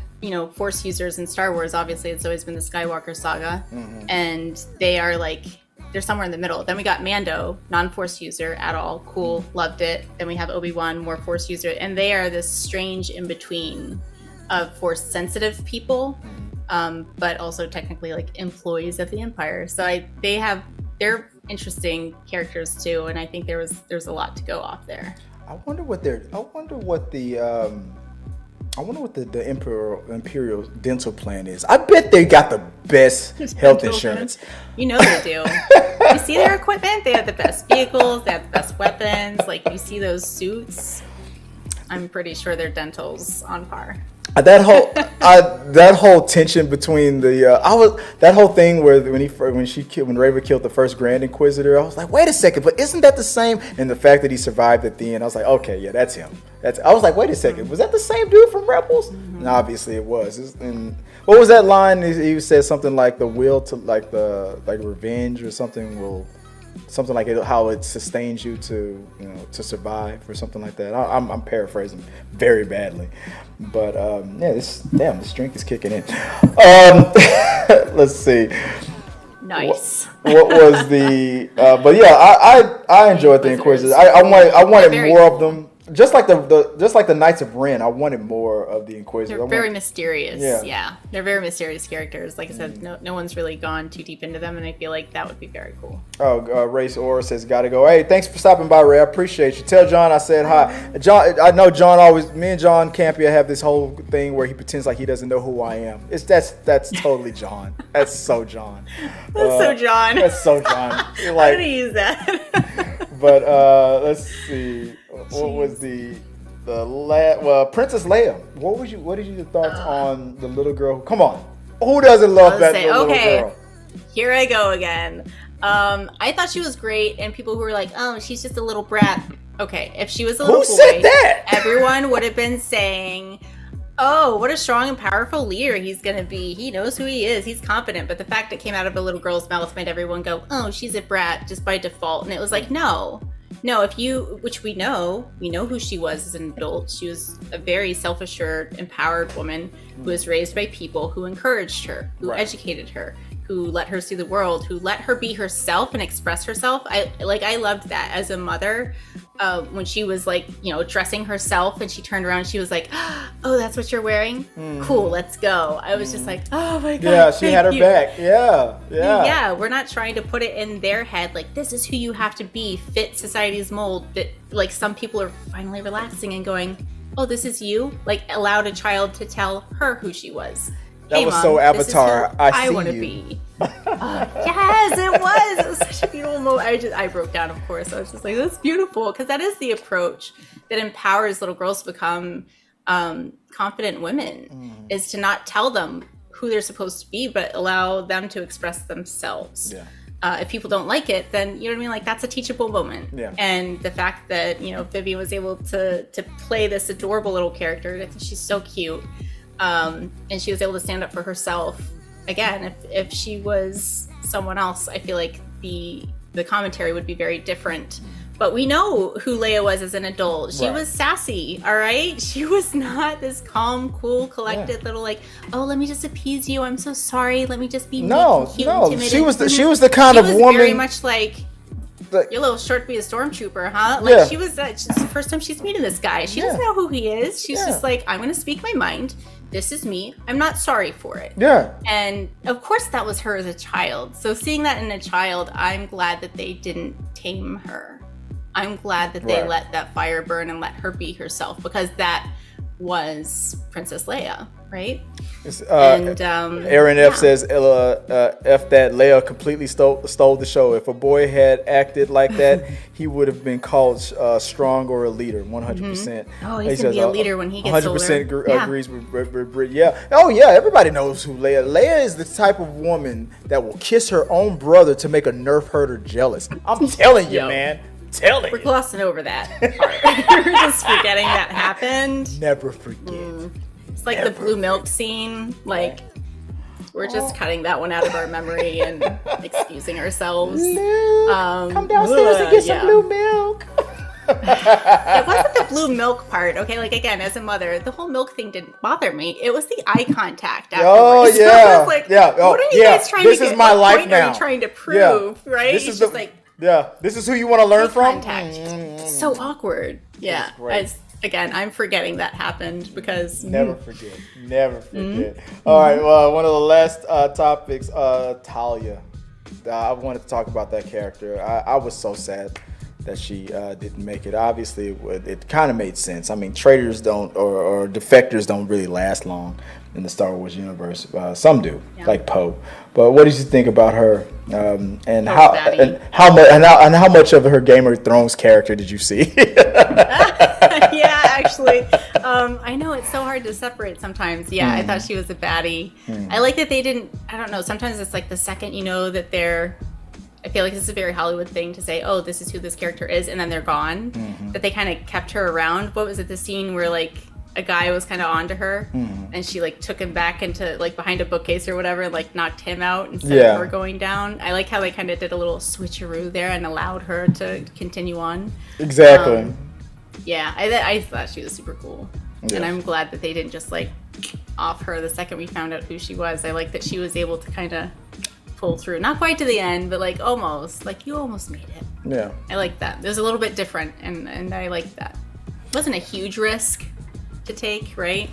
Force users in Star Wars. Obviously, it's always been the Skywalker saga, and they are like. They're somewhere in the middle. Then we got Mando, non-Force user at all. Cool, loved it. Then we have Obi-Wan, more Force user. And they are this strange in-between of Force-sensitive people, but also technically like employees of the Empire. So they're interesting characters too, and I think there's a lot to go off there. I wonder what the Imperial dental plan is. I bet they got the best health insurance. They do. You see their equipment? They have the best vehicles. They have the best weapons. Like, you see those suits? I'm pretty sure their dental's on par. That whole tension between that whole thing where when Reva killed the first Grand Inquisitor, I was like, wait a second, but isn't that the same? And the fact that he survived at the end, I was like, okay, yeah, that's him. I was like, wait a second, was that the same dude from Rebels? And obviously it was. And what was that line? He said something like the will to like revenge or something something like it, how it sustains you to survive or something like that. I'm paraphrasing very badly, but this drink is kicking in. Let's see. Nice. What was the? But yeah, I enjoyed the Inquisitors. I wanted more of them. Just like the Knights of Ren, I wanted more of the Inquisitors. They're very mysterious. Yeah, they're very mysterious characters. Like I said, no one's really gone too deep into them, and I feel like that would be very cool. Oh, Race Aura says, "Gotta go." Hey, thanks for stopping by, Ray. I appreciate you. Tell John I said hi. John, I know John always. Me and John Campia have this whole thing where he pretends like he doesn't know who I am. That's totally John. That's so John. That's so John. That's so John. Like, I'm gonna use that. But let's see. What was Princess Leia? What did your thoughts on the little girl? Come on, who doesn't love that little girl? Here I go again. I thought she was great, and people who were like, "Oh, she's just a little brat." Okay, if she was a little boy, said that? Everyone would have been saying, "Oh, what a strong and powerful leader he's gonna be. He knows who he is. He's confident." But the fact it came out of a little girl's mouth made everyone go, "Oh, she's a brat," just by default. And it was like, no, which we know who she was as an adult. She was a very self-assured, empowered woman who was raised by people who encouraged her, who educated her, who let her see the world, who let her be herself and express herself. I loved that as a mother. When she was dressing herself and she turned around and she was like, "Oh, that's what you're wearing? Cool, let's go." I was just like, "Oh my God." Yeah, she had her back. Yeah. Yeah, we're not trying to put it in their head like this is who you have to be, fit society's mold. But like some people are finally relaxing and going, "Oh, this is you." Like allowed a child to tell her who she was. That was Mom, so Avatar. I want to be. Yes, it was. It was such a beautiful moment. I broke down, of course. I was just like, that's beautiful. Because that is the approach that empowers little girls to become confident women, is to not tell them who they're supposed to be, but allow them to express themselves. Yeah. If people don't like it, then, you know what I mean? Like, that's a teachable moment. Yeah. And the fact that, Vivian was able to play this adorable little character, I think she's so cute. And she was able to stand up for herself. Again, if she was someone else, I feel like the commentary would be very different. But we know who Leia was as an adult. She was sassy, all right? She was not this calm, cool, collected little "Oh, let me just appease you. I'm so sorry. Let me just be cute and timid." She was the kind of woman very much like, "You're a little short to be a stormtrooper, huh?" Like she was. It's the first time she's meeting this guy. She doesn't know who he is. She's just like, "I'm going to speak my mind. This is me. I'm not sorry for it." Yeah. And of course that was her as a child. So seeing that in a child, I'm glad that they didn't tame her. I'm glad that they let that fire burn and let her be herself, because that was Princess Leia, right? Aaron F says, F that Leia completely stole the show. If a boy had acted like that, he would have been called strong or a leader, 100%. Oh, he's going to be a leader when he gets 100% older. 100% agrees with Britt. Yeah. Oh, yeah. Everybody knows who Leia. Leia is the type of woman that will kiss her own brother to make a nerf herder jealous. I'm telling you, man. We're glossing over that part. We're just forgetting that happened. Never forget. It's like the blue milk scene. Like, we're just cutting that one out of our memory and excusing ourselves. Come downstairs and get some blue milk. It wasn't the blue milk part. Okay, like, again, as a mother, the whole milk thing didn't bother me. It was the eye contact afterwards. Oh, yeah. So I was like, what are you guys trying to get? This is my life now. What are you trying to prove, right? This is just like... Yeah, this is who you want to learn from? Contact. So awkward. Yeah. Again, I'm forgetting that happened because... Never forget. All right, well, one of the last topics, Talia. I wanted to talk about that character. I was so sad that she didn't make it. Obviously, it kind of made sense. I mean, traitors don't, or defectors don't really last long in the Star Wars universe. Some do, like Poe. But what did you think about her? And how much of her Game of Thrones character did you see? Yeah, actually, I know it's so hard to separate sometimes. Yeah, I thought she was a baddie. I like that they didn't. I don't know. Sometimes it's like the second you know that they're. I feel like this is a very Hollywood thing to say, oh, this is who this character is, and then they're gone. That they kind of kept her around. What was it? The scene where like a guy was kind of onto her, and she like took him back into like behind a bookcase or whatever, and like knocked him out instead of her going down. I like how they kind of did a little switcheroo there and allowed her to continue on. Exactly. I thought she was super cool, and I'm glad that they didn't just like off her the second we found out who she was. I like that she was able to kind of pull through, not quite to the end, but like almost, like you almost made it. Yeah, I like that. It was a little bit different, and I like that. It wasn't a huge risk to take, right?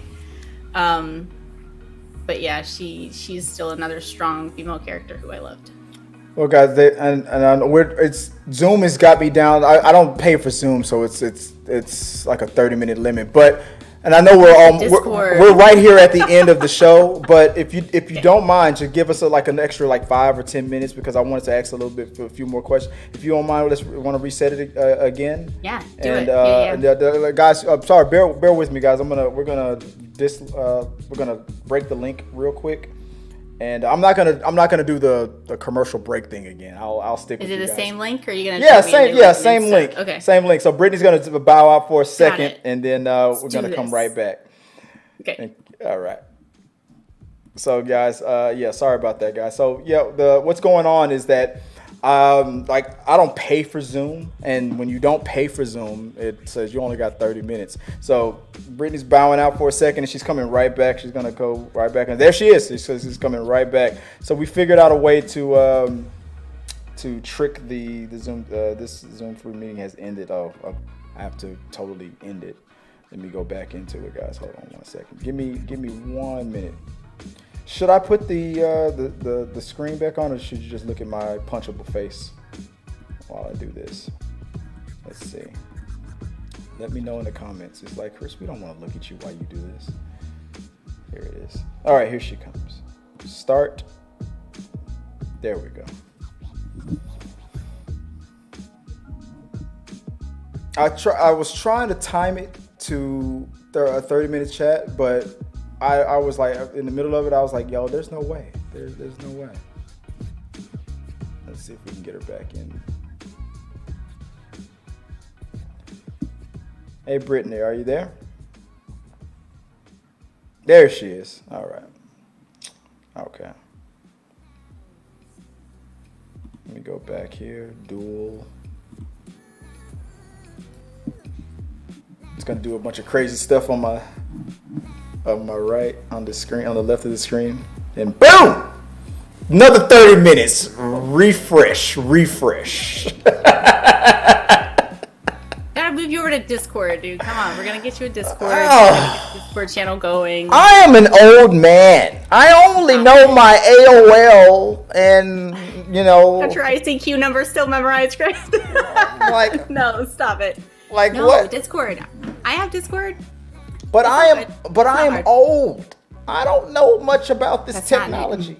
But yeah, she's still another strong female character who I loved. Well, guys, Zoom has got me down. I don't pay for Zoom, so it's like a 30-minute limit. But and I know we're right here at the end of the show. But if you don't mind, just give us an extra like 5 or 10 minutes, because I wanted to ask a little bit for a few more questions. If you don't mind, want to reset it again. Yeah, do it. Guys, I'm sorry. Bear with me, guys. We're gonna break the link real quick. And I'm not gonna do the commercial break thing again. I'll stick with you guys. Is it the same link, or are you gonna? Same link. Okay. Same link. So Brittany's gonna bow out for a second, and then we're gonna come right back. Okay. All right. So guys, sorry about that, guys. So what's going on is that I don't pay for Zoom, and when you don't pay for Zoom, it says you only got 30 minutes. So Brittany's bowing out for a second, and she's coming right back. She's gonna go right back, and there she is. She's coming right back. So we figured out a way to trick the Zoom. This Zoom free meeting has ended. I have to totally end it. Let me go back into it, guys. Hold on 1 second. Give me 1 minute. Should I put the screen back on, or should you just look at my punchable face while I do this? Let's see. Let me know in the comments. It's like, Chris, we don't want to look at you while you do this. Here it is. All right, here she comes. Start. There we go. I was trying to time it to a 30-minute chat, but I was like, in the middle of it, I was like, yo, there's no way. There's no way. Let's see if we can get her back in. Hey, Brittany, are you there? There she is. All right. Okay. Let me go back here. Dual. It's going to do a bunch of crazy stuff on my right, on the screen, on the left of the screen, and boom, another 30 minutes. Refresh. Gotta move you over to Discord, dude. Come on, we're gonna get you a Discord. We're gonna get the Discord channel going. I am an old man. I only know my AOL and you know. Got your ICQ number still memorized, Chris? Like, no, stop it. Like no, what? Discord. I have Discord. But I am old. I don't know much about this technology.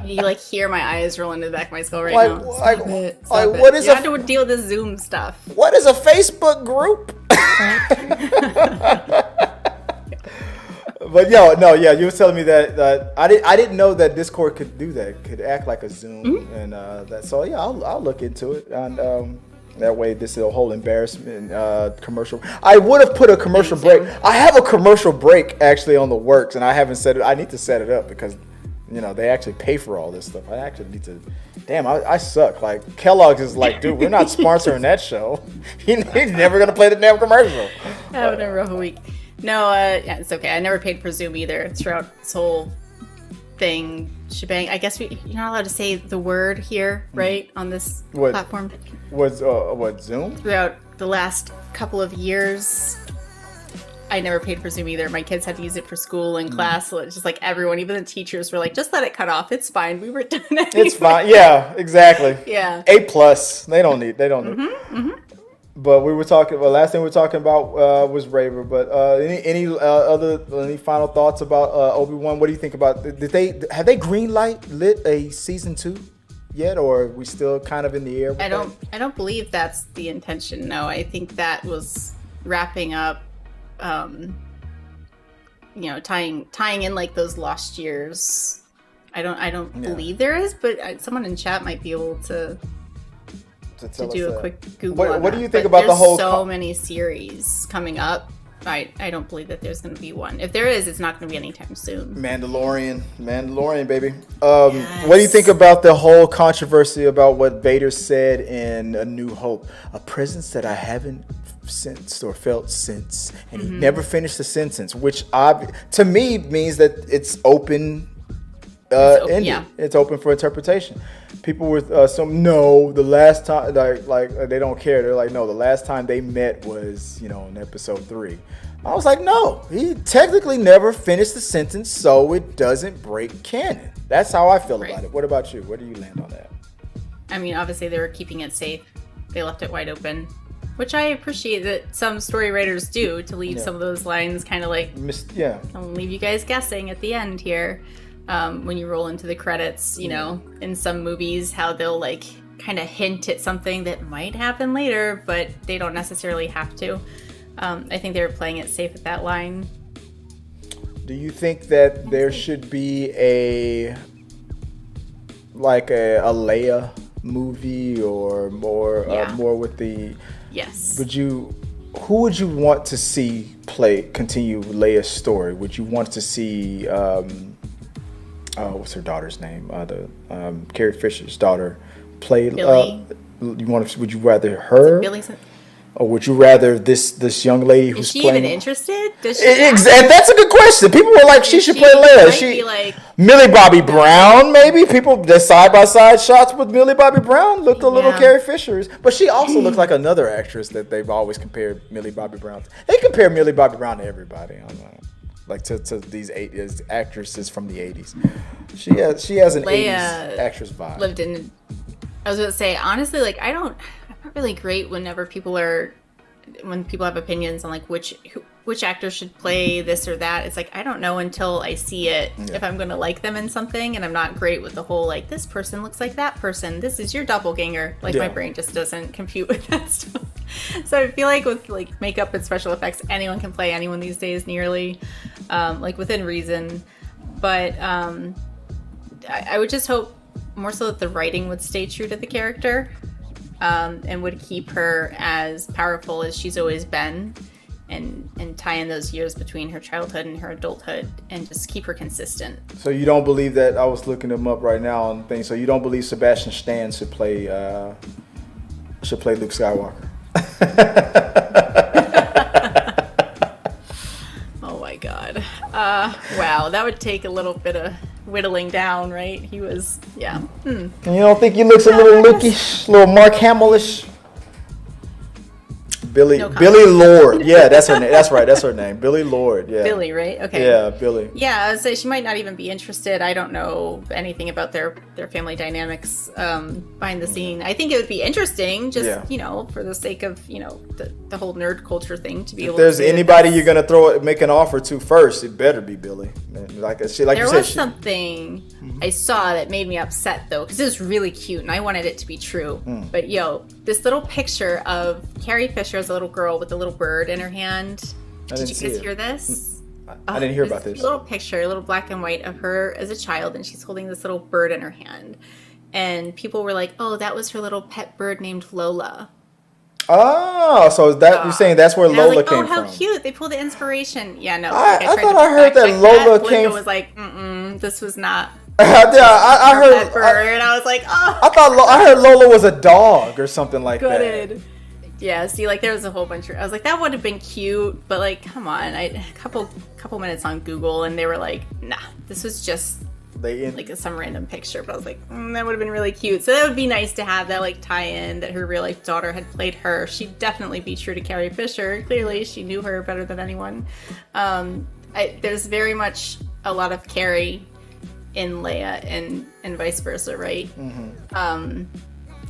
You like hear my eyes roll into the back of my skull right like, now. Like what is you have to deal with the Zoom stuff. What is a Facebook group? But you were telling me that I didn't know that Discord could do that, could act like a Zoom, and that. So yeah, I'll look into it, and that way this is a whole embarrassment commercial. I would have put a commercial break. I have a commercial break actually on the works, and I haven't set it. I need to set it up because they actually pay for all this stuff. I actually need to. Damn, I suck. Like Kellogg's is like, dude, we're not sponsoring that show. He's never gonna play the damn commercial. Having a rough week. No, yeah, it's okay. I never paid for Zoom either throughout this whole thing shebang. I guess you're not allowed to say the word here, right, on this platform. What Zoom? Throughout the last couple of years, I never paid for Zoom either. My kids had to use it for school and class, so it's just like everyone, even the teachers, were like, "Just let it cut off. It's fine. We were done anyway." It's fine. Yeah, exactly. Yeah. A+. They don't need. But we were talking. Well, last thing we were talking about was Raver. But any final thoughts about Obi-Wan? What do you think about? Have they lit a season 2 yet, or are we still kind of in the air? I don't believe that's the intention. No, I think that was wrapping up. Tying in like those lost years. I don't believe there is, but someone in chat might be able to do a quick Google. What do you think about the whole? So many series coming up. I don't believe that there's going to be one. If there is, it's not going to be anytime soon. Mandalorian, baby. Yes. What do you think about the whole controversy about what Vader said in A New Hope? A presence that I haven't sensed or felt since, and he never finished the sentence, which to me means that it's open. It's open for interpretation. People were the last time like they don't care. They're like, no, the last time they met was in episode 3. I was like, no, he technically never finished the sentence, so it doesn't break canon. That's how I feel about it. What about you? Where do you land on that? I mean, obviously they were keeping it safe. They left it wide open, which I appreciate that some story writers do, to leave some of those lines kind of like, I'll leave you guys guessing at the end here. When you roll into the credits, in some movies, how they'll like kind of hint at something that might happen later, but they don't necessarily have to. I think they were playing it safe at that line. Do you think that there should be a Leia movie or more with the? Yes. Who would you want to see continue Leia's story? Would you want to see? What's her daughter's name? Carrie Fisher's daughter play. Billy. Would you rather her? Billy. Or would you rather this young lady who's playing? Is she even interested? Does she? That's a good question. People were like, she should play Leia. Millie Bobby Brown, maybe. People, the side by side shots with Millie Bobby Brown looked a little Carrie Fisher's, but she also looked like another actress that they've always compared Millie Bobby Brown to. They compare Millie Bobby Brown to everybody. I don't know. Like to these actresses from the 80s. She has an Leia 80s actress vibe. I was going to say, honestly, like I'm not really great when people have opinions on like which actor should play this or that. It's like I don't know until I see it if I'm going to like them in something, and I'm not great with the whole like this person looks like that person. This is your doppelganger. Like my brain just doesn't compute with that stuff. So I feel like with like makeup and special effects, anyone can play anyone these days, nearly, like within reason. But I would just hope more so that the writing would stay true to the character, and would keep her as powerful as she's always been, and tie in those years between her childhood and her adulthood, and just keep her consistent. So you don't believe that? I was looking them up right now on things. So you don't believe Sebastian Stan should play Luke Skywalker? Oh my god. Wow, that would take a little bit of whittling down, right? He was, And you don't think he looks a little Luke-ish, a little Mark Hamill-ish? Billy No comment. Billy Lord. Yeah, that's her name. That's right. That's her name. Billy Lord. Yeah. Billy, right? Okay. Yeah, Billy. Yeah, I would say she might not even be interested. I don't know anything about their family dynamics behind the scene. I think it would be interesting, just for the sake of the whole nerd culture thing, to be able. If there's to anybody you're gonna make an offer to first, it better be Billy. Like you said, there was something I saw that made me upset though, because it was really cute and I wanted it to be true. But this little picture of Carrie Fisher as a little girl with a little bird in her hand. Did you guys hear this? I didn't hear about this. Little picture, a little black and white of her as a child, and she's holding this little bird in her hand. And people were like, "Oh, that was her little pet bird named Lola." Oh, so is that you're saying that's where Lola came from? Oh, how cute! They pulled the inspiration. Yeah, no. I thought I heard that Lola came. Was like, this was not. I heard. Bird. I was like, oh. I heard Lola was a dog or something like that. Yeah, see, like there was a whole bunch of. I was like, that would have been cute, but like, come on! A couple minutes on Google, and they were like, nah, this was just like some random picture. But I was like, that would have been really cute. So that would be nice to have that like tie-in that her real life daughter had played her. She'd definitely be true to Carrie Fisher. Clearly, she knew her better than anyone. There's very much a lot of Carrie in Leia and vice versa, right?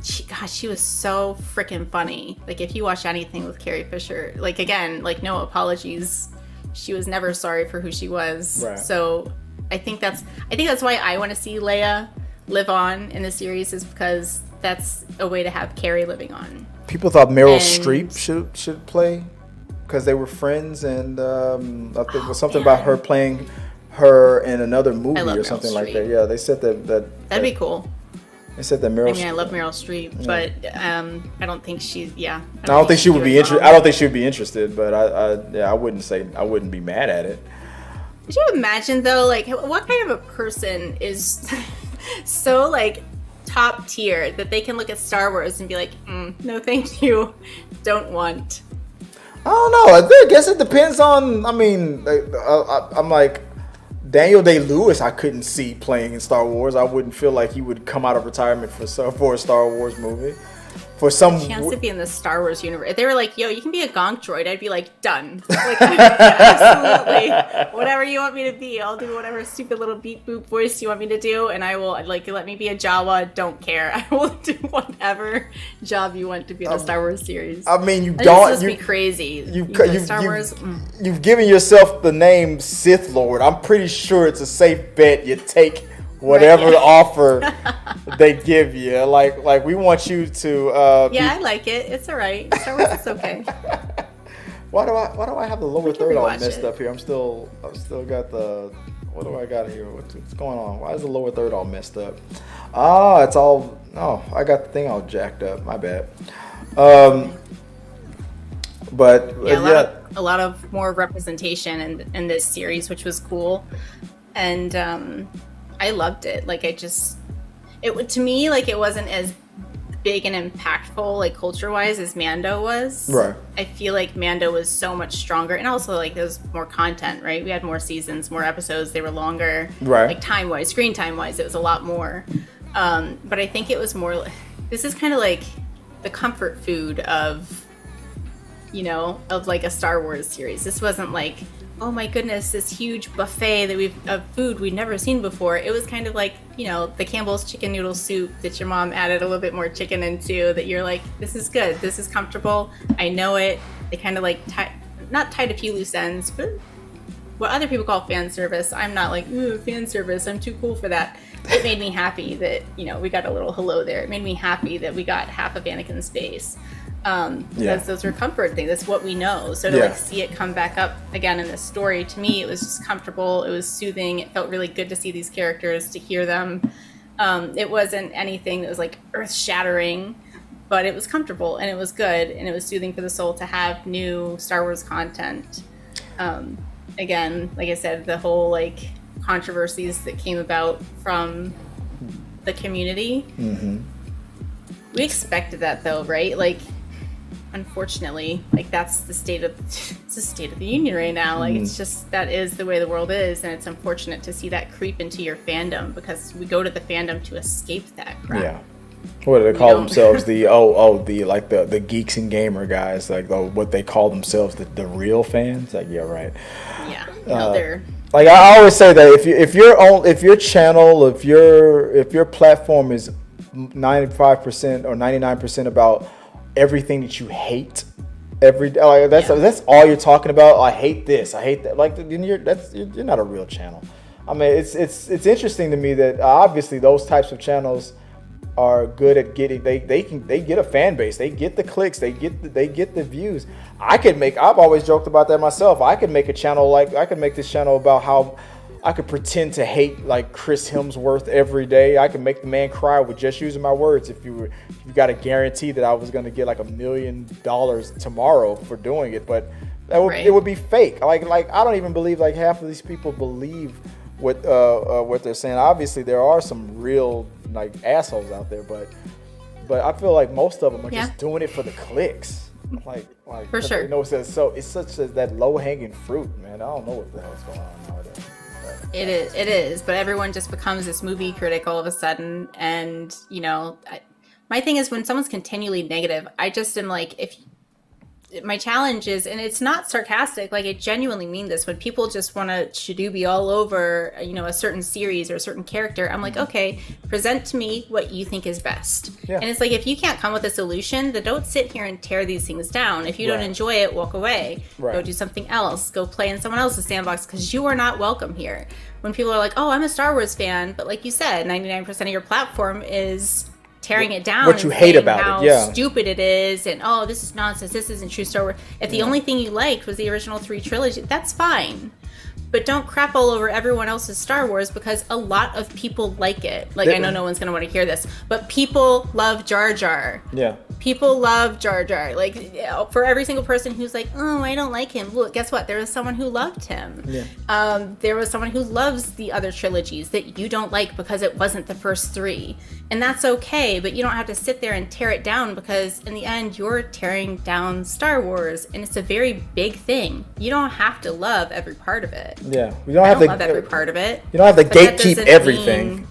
She was so freaking funny. Like, if you watch anything with Carrie Fisher, like, again, like, no apologies. She was never sorry for who she was. Right. So I think that's why I want to see Leia live on in the series, is because that's a way to have Carrie living on. People thought Meryl Streep should play because they were friends, and I think it was something about her playing her in another movie or something like that. Yeah, they said that'd be cool. They said that Meryl. I love Meryl Streep, but I don't think she's. Yeah. I don't think she would be interested. I don't think she would be interested, but I wouldn't be mad at it. Could you imagine though, like, what kind of a person is so like top tier that they can look at Star Wars and be like, no, thank you, don't want. I don't know. I guess it depends on. I mean, I'm like. Daniel Day-Lewis, I couldn't see playing in Star Wars. I wouldn't feel like he would come out of retirement for a Star Wars movie. For some chance to be in the Star Wars universe. If they were like, yo, you can be a gonk droid, I'd be like, done. Like, absolutely. Whatever you want me to be, I'll do whatever stupid little beep boop voice you want me to do, and I will, like, let me be a Jawa, don't care. I will do whatever job you want to be in the Star Wars series. I mean, This must be crazy. You've given yourself the name Sith Lord. I'm pretty sure it's a safe bet you take whatever offer they give you. Like we want you to I like it. It's all right. Star Wars is okay. Why do I have the lower third all messed up here? I've still got the, what do I got here? What's going on? Why is the lower third all messed up? It's all, I got the thing all jacked up. My bad. But a lot of more representation in this series, which was cool. And I loved it. Like, to me, like, it wasn't as big and impactful, like, culture-wise as Mando was. Right. I feel like Mando was so much stronger, and also, like, there was more content, right? We had more seasons, more episodes, they were longer. Right. Like, time-wise, screen time-wise, it was a lot more. But I think it was more, this is kind of like the comfort food of, of, like, a Star Wars series. This wasn't like, oh my goodness, this huge buffet of food we've never seen before. It was kind of like, the Campbell's chicken noodle soup that your mom added a little bit more chicken into, that you're like, this is good, this is comfortable, I know it. They kind of like not tied a few loose ends, but what other people call fan service. I'm not like, ooh, fan service, I'm too cool for that. It made me happy that, we got a little hello there. It made me happy that we got half of Anakin's face. Because those are comfort things. That's what we know. So to like see it come back up again in this story, to me, it was just comfortable. It was soothing. It felt really good to see these characters, to hear them. It wasn't anything that was like earth shattering, but it was comfortable and it was good and it was soothing for the soul to have new Star Wars content. Again, like I said, the whole like controversies that came about from the community. Mm-hmm. We expected that though, right? Like, unfortunately, like that's the state of the union right now. Like, it's just, that is the way the world is, and it's unfortunate to see that creep into your fandom, because we go to the fandom to escape that crap. What do they call themselves? The the geeks and gamer guys, like what they call themselves, the real fans. Like, yeah, right. Yeah, no, they're like I always say that if your channel, if your platform is 95% or 99% about everything that you hate every day, like that's all you're talking about. I hate this, I hate that. Like, you're not a real channel. I mean, it's interesting to me that obviously those types of channels are good at getting they get a fan base, they get the clicks, they get the views. I've always joked about that myself. I could make this channel about how I could pretend to hate like Chris Hemsworth every day. I could make the man cry with just using my words. If you got a guarantee that I was going to get like $1 million tomorrow for doing it, but it would be fake. Like I don't even believe like half of these people believe what they're saying. Obviously, there are some real like assholes out there, but I feel like most of them are just doing it for the clicks. Like for sure. You know, it's such that low hanging fruit, man. I don't know what the hell's going on nowadays. It is, but everyone just becomes this movie critic all of a sudden, and you know, my thing is when someone's continually negative, I just am like, my challenge is, and it's not sarcastic, like I genuinely mean this, when people just want to shadooby all over, you know, a certain series or a certain character, I'm like, okay, present to me what you think is best. Yeah. And it's like, if you can't come with a solution, then don't sit here and tear these things down. If you don't enjoy it, walk away. Go do something else. Go play in someone else's sandbox, because you are not welcome here. When people are like, oh, I'm a Star Wars fan, but like you said, 99% of your platform is tearing it down, what you hate about it, how stupid it is, and oh, this is nonsense, this isn't true Star Wars. If the only thing you liked was the original 3 trilogy, that's fine, but don't crap all over everyone else's Star Wars, because a lot of people like it. Like, I know no one's gonna want to hear this, but people love Jar Jar. People love Jar Jar. Like, for every single person who's like, oh, I don't like him, look, guess what? There was someone who loved him. There was someone who loves the other trilogies that you don't like because it wasn't the first 3. And that's okay, but you don't have to sit there and tear it down, because in the end, you're tearing down Star Wars, and it's a very big thing. You don't have to love every part of it. Yeah, you don't have to love every part of it. You don't have to gatekeep everything.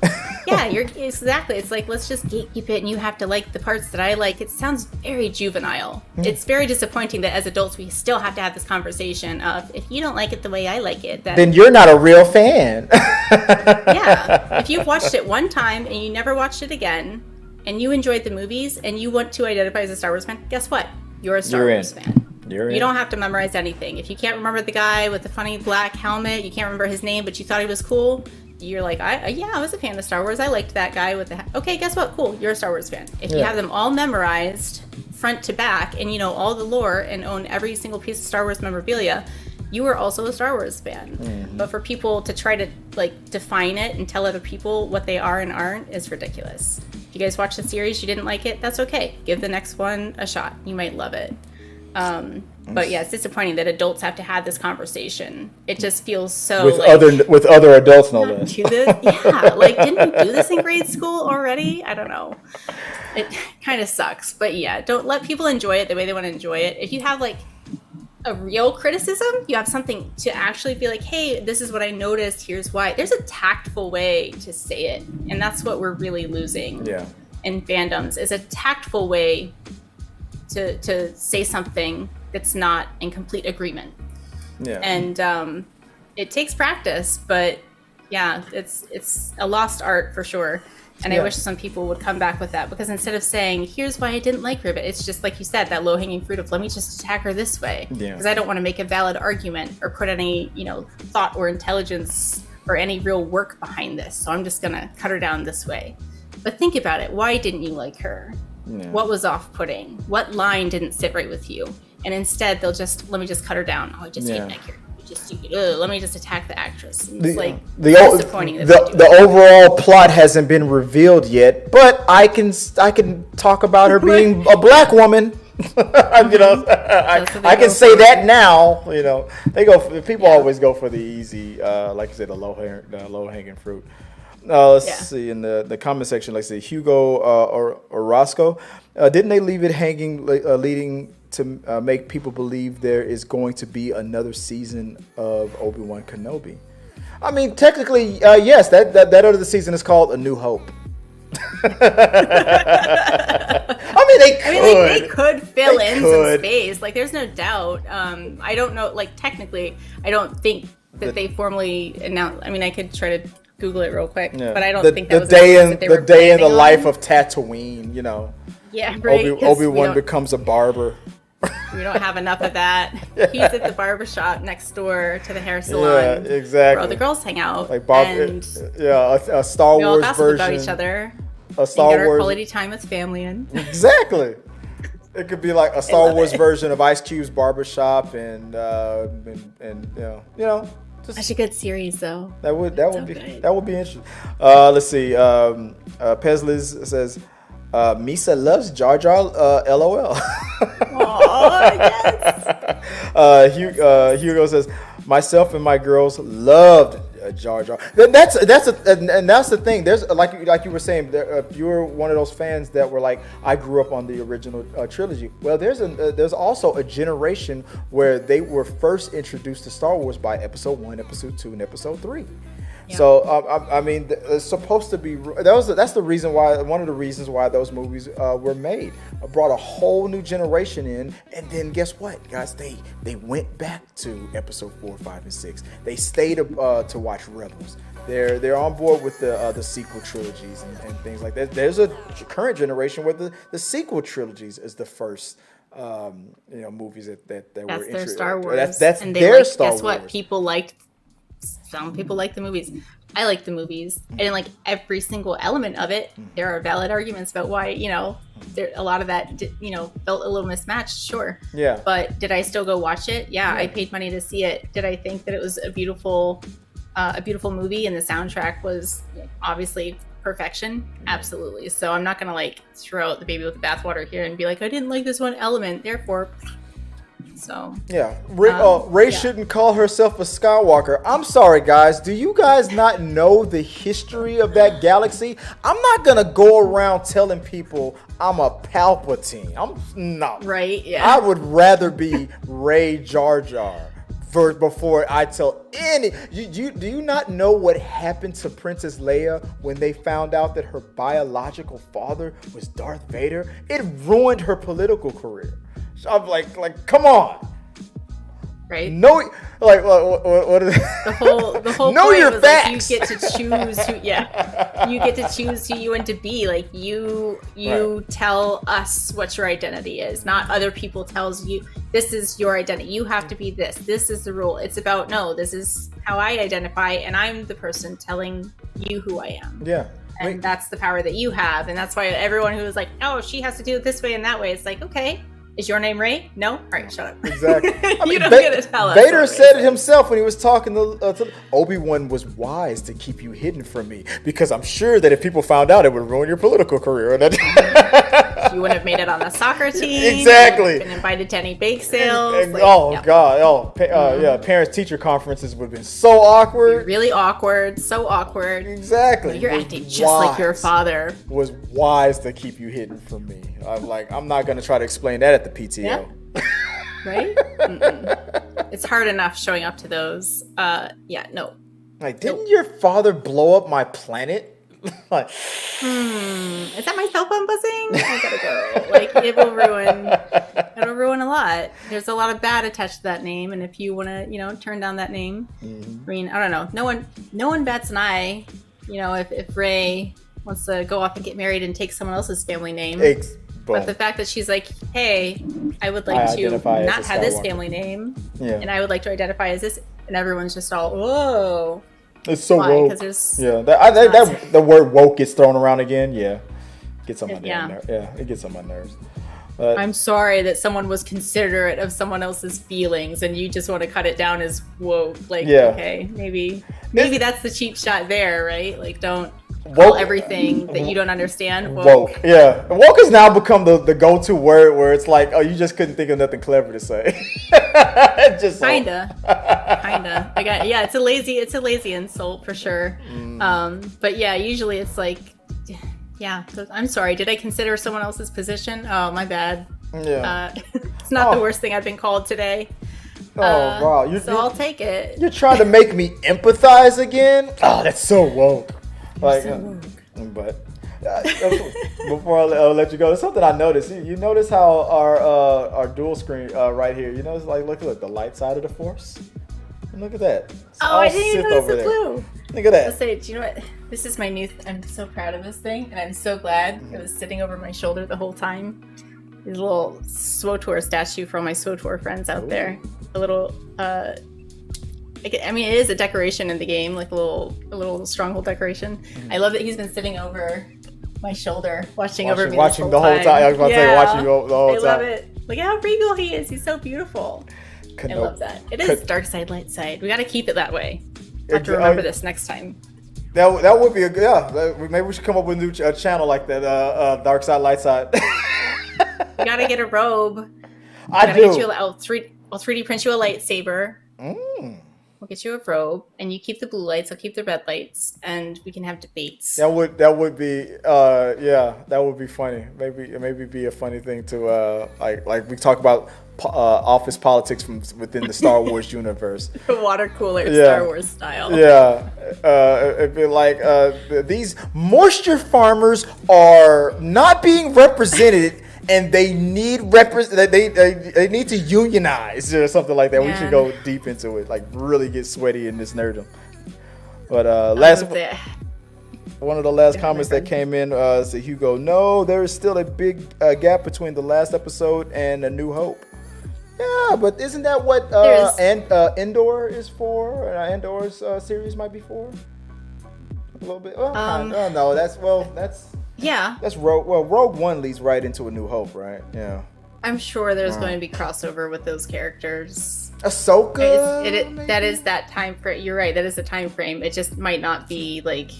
Exactly. It's like, let's just gatekeep it, and you have to like the parts that I like. It sounds very juvenile. It's very disappointing that as adults we still have to have this conversation of, if you don't like it the way I like it, then you're not a real fan. If you've watched it one time and you never watched it again, and you enjoyed the movies and you want to identify as a Star Wars fan, guess what? You're a Star Wars fan. You don't have to memorize anything. If you can't remember the guy with the funny black helmet, you can't remember his name, but you thought he was cool, you're like, I was a fan of Star Wars. I liked that guy with the okay, guess what? Cool, you're a Star Wars fan. If you have them all memorized front to back, and you know all the lore and own every single piece of Star Wars memorabilia, you are also a Star Wars fan. But for people to try to like define it and tell other people what they are and aren't is ridiculous. If you guys watch the series, you didn't like it, that's okay. Give the next one a shot. You might love it. But yeah, it's disappointing that adults have to have this conversation. It just feels so with other adults, no less. Like, didn't we do this in grade school already? I don't know. It kind of sucks, but yeah, don't let people enjoy it the way they want to enjoy it. If you have like a real criticism, you have something to actually be like, hey, this is what I noticed, here's why. There's a tactful way to say it, and that's what we're really losing in fandoms, is a tactful way to say something that's not in complete agreement. And it takes practice, but yeah, it's a lost art for sure. And I wish some people would come back with that, because instead of saying, here's why I didn't like her, but it's just like you said, that low-hanging fruit of, let me just attack her this way, because I don't want to make a valid argument or put any, you know, thought or intelligence or any real work behind this, so I'm just gonna cut her down this way. But think about it. Why didn't you like her? What was off-putting? What line didn't sit right with you? And instead, they'll just, let me just cut her down. Oh, I just didn't like her. Let me just attack the actress. It's disappointing. The overall plot hasn't been revealed yet, but I can talk about her being a black woman. You know, I can say that now. You know, people always go for the easy, like you said, the low hanging fruit. Let's see in the comment section. Like say Hugo or Roscoe, didn't they leave it hanging, leading to make people believe there is going to be another season of Obi-Wan Kenobi? I mean, technically, yes. That other season is called A New Hope. I mean, they could fill in some space. Like, there's no doubt. I don't know. Like, technically, I don't think that they formally announced. I mean, I could try to Google it real quick, but I don't think that was the day in the life of Tatooine. You know. Yeah, right. Obi-Wan becomes a barber. We don't have enough of that. Yeah. He's at the barbershop next door to the hair salon. Yeah, exactly. Where all the girls hang out. Like a Star we all Wars gossip version about each other. A Star and get our Wars quality time with family in. Exactly. It could be like a Star Wars version of Ice Cube's barbershop, and you know. Such a good series, though. That would be interesting. Let's see. Pezliz says, Misa loves Jar Jar. LOL. Aww, yes. Hugo says, myself and my girls loved Jar Jar. That's the thing. There's like you were saying, if you're one of those fans that were like, I grew up on the original trilogy. Well, there's also a generation where they were first introduced to Star Wars by Episode 1, Episode 2, and Episode 3. Yeah. So I mean, it's supposed to be. That's the reason why. One of the reasons why those movies were made. Brought a whole new generation in, and then guess what, guys? They went back to Episode 4, 5, and 6. They stayed to watch Rebels. They're on board with the sequel trilogies and things like that. There's a current generation where the sequel trilogies is the first. Movies that were that's their Star Wars. That's and their liked, Star guess Wars. What people liked. Some people like the movies. I like the movies. I didn't like every single element of it. There are valid arguments about why, a lot of that, felt a little mismatched, sure. Yeah. But did I still go watch it? Yeah, I paid money to see it. Did I think that it was a beautiful movie and the soundtrack was obviously perfection? Absolutely. So I'm not going to throw out the baby with the bathwater here and be like, I didn't like this one element, therefore... So yeah, Rey shouldn't call herself a Skywalker. I'm sorry, guys. Do you guys not know the history of that galaxy? I'm not gonna go around telling people I'm a Palpatine. I'm not. Right? Yeah. I would rather be Rey Jar Jar before I tell any. Do you not know what happened to Princess Leia when they found out that her biological father was Darth Vader? It ruined her political career. I'm like, come on. Right? No, what is the whole know point your was facts. You get to choose who. Yeah, you get to choose who you want to be. Like you Right. tell us what your identity is, not other people tells you this is your identity. You have to be this. This is the rule. It's about this is how I identify, and I'm the person telling you who I am. Yeah. And that's the power that you have, and that's why everyone who is like, oh, she has to do it this way and that way. It's like, okay. Is your name Rey? No? All right, shut up. Exactly. I mean, you don't get to tell us. Vader said it himself when he was talking to Obi-Wan was wise to keep you hidden from me because I'm sure that if people found out, it would ruin your political career. You wouldn't have made it on the soccer team. Exactly. You been invited to any bake sales. God. Parents-teacher conferences would have been so awkward. Really awkward. So awkward. Exactly. You're acting just like your father. Was wise to keep you hidden from me. I'm not going to try to explain that at the PTO. Yeah. Right? Mm-mm. It's hard enough showing up to those. No. Didn't your father blow up my planet? Is that my cell phone buzzing? I gotta go. It'll ruin a lot. There's a lot of bad attached to that name, and if you want to, turn down that name, I mean, I don't know. No one bats an eye, if Rey wants to go off and get married and take someone else's family name. But the fact that she's like, hey, I would like to not have this family name, and I would like to identify as this, and everyone's just all, whoa. It's so woke. The word woke gets thrown around again. Yeah, gets on my nerves. Yeah, it gets on my nerves. I'm sorry that someone was considerate of someone else's feelings, and you just want to cut it down as woke. Okay, maybe that's the cheap shot there, right? Don't call everything that you don't understand woke. Yeah, woke has now become the go-to word where it's like, oh, you just couldn't think of nothing clever to say. Kinda. It's a lazy insult for sure. But yeah, usually it's like, yeah, I'm sorry. Did I consider someone else's position? Oh, my bad. Yeah. It's not the worst thing I've been called today. Wow. I'll take it. You're trying to make me empathize again? Oh, that's so woke. But Before I let you go, there's something I noticed. You notice how our dual screen right here. You notice, like, look the light side of the Force. And look at that. It's I didn't even notice the blue. Look at that. I'll say, do you know what? This is my new. I'm so proud of this thing, and I'm so glad it was sitting over my shoulder the whole time. This little SWTOR statue for all my SWTOR friends out there. A little. I mean, it is a decoration in the game, like a little stronghold decoration. I love that he's been sitting over my shoulder, watching over me watching the whole time. I was about to say, watching you the whole time. I love it. Look at how regal he is. He's so beautiful. I love that. It is dark side, light side. We got to keep it that way. I have to remember this next time. That would be a good. Maybe we should come up with a new channel like that. Dark side, light side. You gotta get a robe. I do. Get you I'll 3D print you a lightsaber. We'll get you a robe, and you keep the blue lights. I'll keep the red lights, and we can have debates. That would be that would be funny. Maybe be a funny thing to like we talk about office politics from within the Star Wars universe. The water cooler Star Wars style. Yeah, it'd be like these moisture farmers are not being represented. And they need they need to unionize or something like that. Yeah. We should go deep into it, like really get sweaty in this nerdom. But one of the last comments that came in said, Hugo, no, there is still a big gap between the last episode and A New Hope. Yeah, but isn't that what Endor is for? Endor's series might be for? A little bit. No, that's. Yeah. That's Rogue One leads right into A New Hope, right? Yeah. I'm sure there's going to be crossover with those characters. Ahsoka? That is that time frame. You're right. That is the time frame. It just might not be like,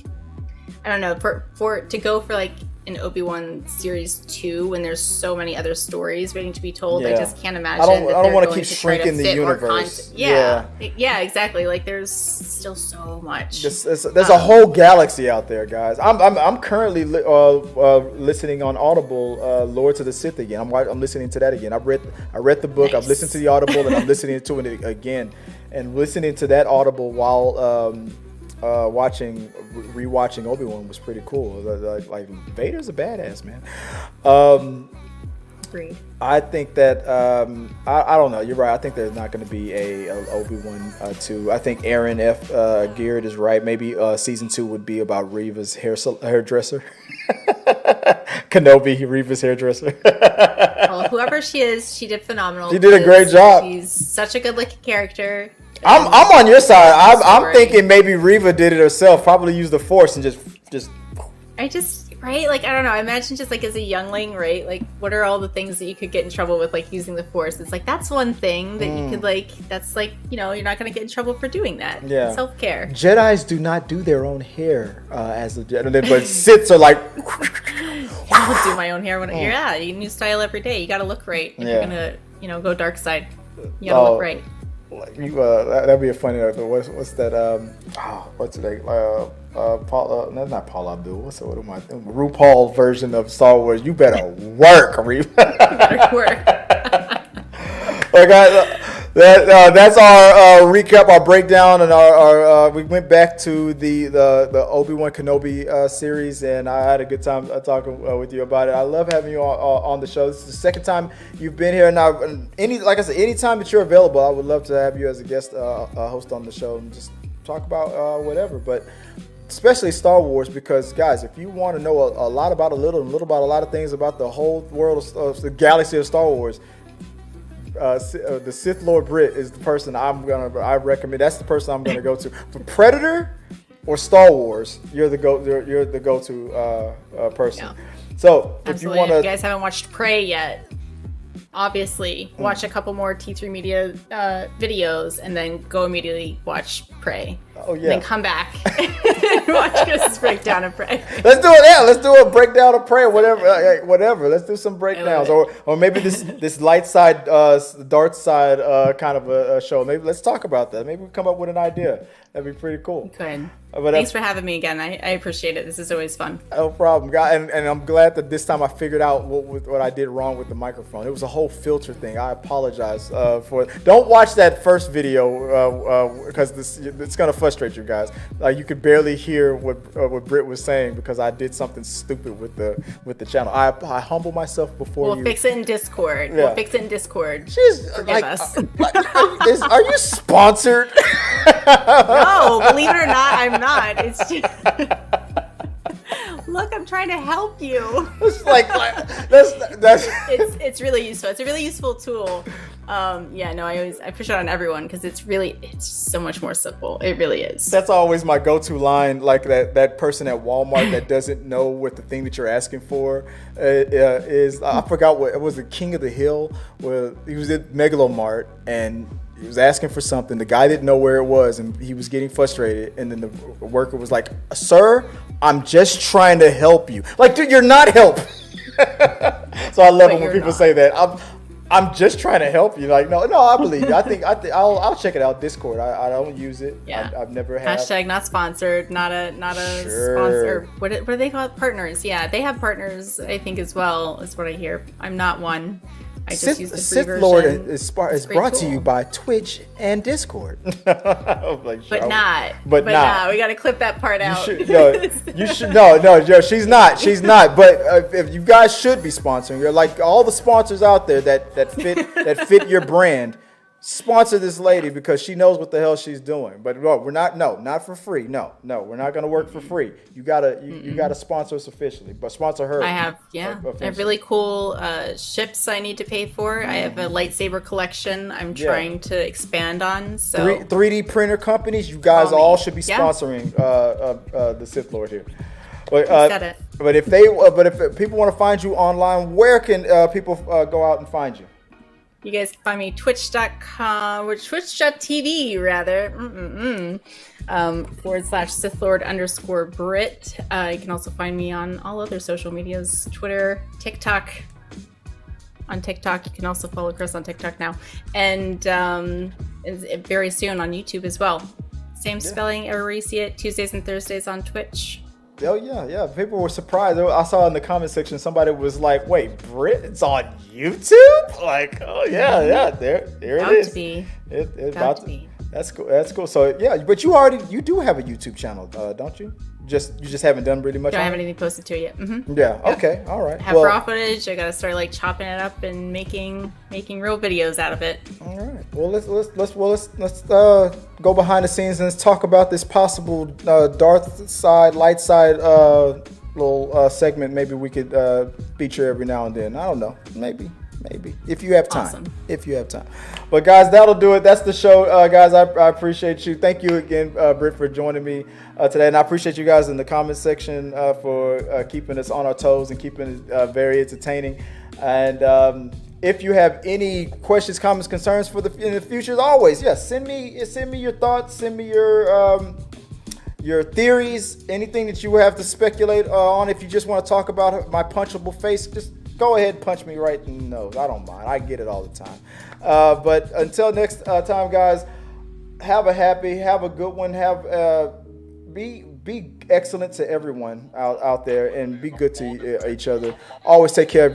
I don't know, for to go for like an Obi-Wan series 2 when there's so many other stories waiting to be told. Yeah. I just can't imagine. I don't want to keep shrinking the universe. Yeah, exactly. Like there's still so much. There's a whole galaxy out there, guys. I'm currently listening on Audible, Lords of the Sith again. I'm listening to that again. I read the book. Nice. I've listened to the Audible, and I'm listening to it again, and listening to that Audible while rewatching Obi-Wan was pretty cool. Like Vader's a badass, man. Agreed. I think that I don't know. You're right. I think there's not going to be a Obi-Wan 2. I think Aaron F. Garrett is right. Maybe season 2 would be about Reva's hairdresser. Kenobi, Reva's hairdresser. Well, whoever she is, she did phenomenal. She did a great job. She's such a good-looking character. I'm on your side. I'm thinking maybe Reva did it herself. Probably used the Force and just. Right? Like, I don't know. I imagine just like as a youngling, right? Like, what are all the things that you could get in trouble with, like using the Force? It's like, that's one thing that you could that's like, you're not going to get in trouble for doing that. Yeah. Self-care. Jedis do not do their own hair as a Jedi, but Siths are like. I do my own hair you new style every day. You got to look right. If you're going to, go dark side, you got to look right. That'd be a funny. What's that? What's it like? Paul, not Paul Abdul. What am I thinking? RuPaul version of Star Wars. You better work, Reeve. You better work. Well, guys, that's our recap, our breakdown, and our we went back to the Obi-Wan Kenobi series, and I had a good time talking with you about it. I love having you on the show. This is the second time you've been here, and like I said, anytime that you're available, I would love to have you as a guest host on the show and just talk about whatever, but especially Star Wars, because guys, if you want to know a lot about a little about a lot of things about the whole world of the galaxy of Star Wars, the Sith Lord Britt is the person I recommend. That's the person I'm gonna go to for Predator or Star Wars. You're the go-to person. Yeah. So if Absolutely. If you guys haven't watched Prey yet, obviously watch a couple more T3 Media videos and then go immediately watch Prey. Oh yeah. And then come back and watch Chris's breakdown of Prey. Let's do it. Yeah, let's do a breakdown of Prey. Whatever. Let's do some breakdowns, or maybe this light side, dark side kind of a show. Maybe let's talk about that. Maybe we'll come up with an idea. That'd be pretty cool. Good. Thanks for having me again. I appreciate it. This is always fun. No problem, guy. And I'm glad that this time I figured out what I did wrong with the microphone. It was a whole filter thing. I apologize for it. Don't watch that first video because it's gonna frustrate frustrate you guys. Like you could barely hear what Britt was saying because I did something stupid with the channel. I humble myself before We'll you. fix it in Discord. Yeah. We'll fix it in Discord. Forgive us. Are you sponsored? No, believe it or not, I'm not. It's just look, I'm trying to help you. It's like that's. It's really useful. It's a really useful tool. I push it on everyone because it's so much more simple. It really is. That's always my go-to line. Like that person at Walmart that doesn't know what the thing that you're asking for is. I forgot what it was. The King of the Hill, where he was at Megalomart and he was asking for something. The guy didn't know where it was, and he was getting frustrated. And then the worker was like, "Sir, I'm just trying to help you." Like, dude, you're not helping. So I love it when people say that. I'm just trying to help you. Like, no, I believe you. I think I'll check it out. Discord. I don't use it. Yeah. I've never had. Hashtag not sponsored. Not a sponsor. What do they call it? Partners. Yeah, they have partners. I think as well is what I hear. I'm not one. I just use the free Sith version. Lord is brought to you tool. by Twitch and Discord. But not. We got to clip that part out. You should. No, she's not. She's not. But if you guys should be sponsoring, you're like all the sponsors out there that fit your brand. Sponsor this lady because she knows what the hell she's doing. But no, we're not. No, not for free. No, we're not going to work for free. You gotta sponsor us officially, but sponsor her. I have really cool ships I need to pay for. I have a lightsaber collection I'm trying to expand on. So 3D printer companies, you guys all should be sponsoring the Sith Lord here. But, but if people want to find you online, where can people go out and find you? You guys can find me twitch.com or twitch.tv rather / Sith Lord _Britt. You can also find me on all other social medias, Twitter, TikTok. On TikTok, you can also follow Chris on TikTok now, and very soon on YouTube as well. Same spelling everywhere you see it. Tuesdays and Thursdays on Twitch. Oh yeah. People were surprised. I saw in the comment section somebody was like, "Wait, Britt, it's on YouTube?" Like, oh yeah, there it is. To be. About to be. That's cool. So yeah, but you do have a YouTube channel, don't you? You just haven't done really much. Don't have anything posted to it yet. Mm-hmm. Yeah. Okay. All right. I have raw footage. I gotta start chopping it up and making real videos out of it. All right. Well, let's go behind the scenes and let's talk about this possible dark side, light side little segment. Maybe we could feature every now and then. I don't know. Maybe if you have time. Awesome. If you have time. But guys, that'll do it. That's the show, guys. I appreciate you. Thank you again, Britt, for joining me today, and I appreciate you guys in the comment section for keeping us on our toes and keeping it very entertaining. And if you have any questions, comments, concerns in the future, as always, send me your thoughts. Send me your theories, anything that you have to speculate on. If you just want to talk about my punchable face, just go ahead and punch me right in the nose. I don't mind. I get it all the time. But until next time, guys, have a good one. Be excellent to everyone out there and be good to each other. Always take care of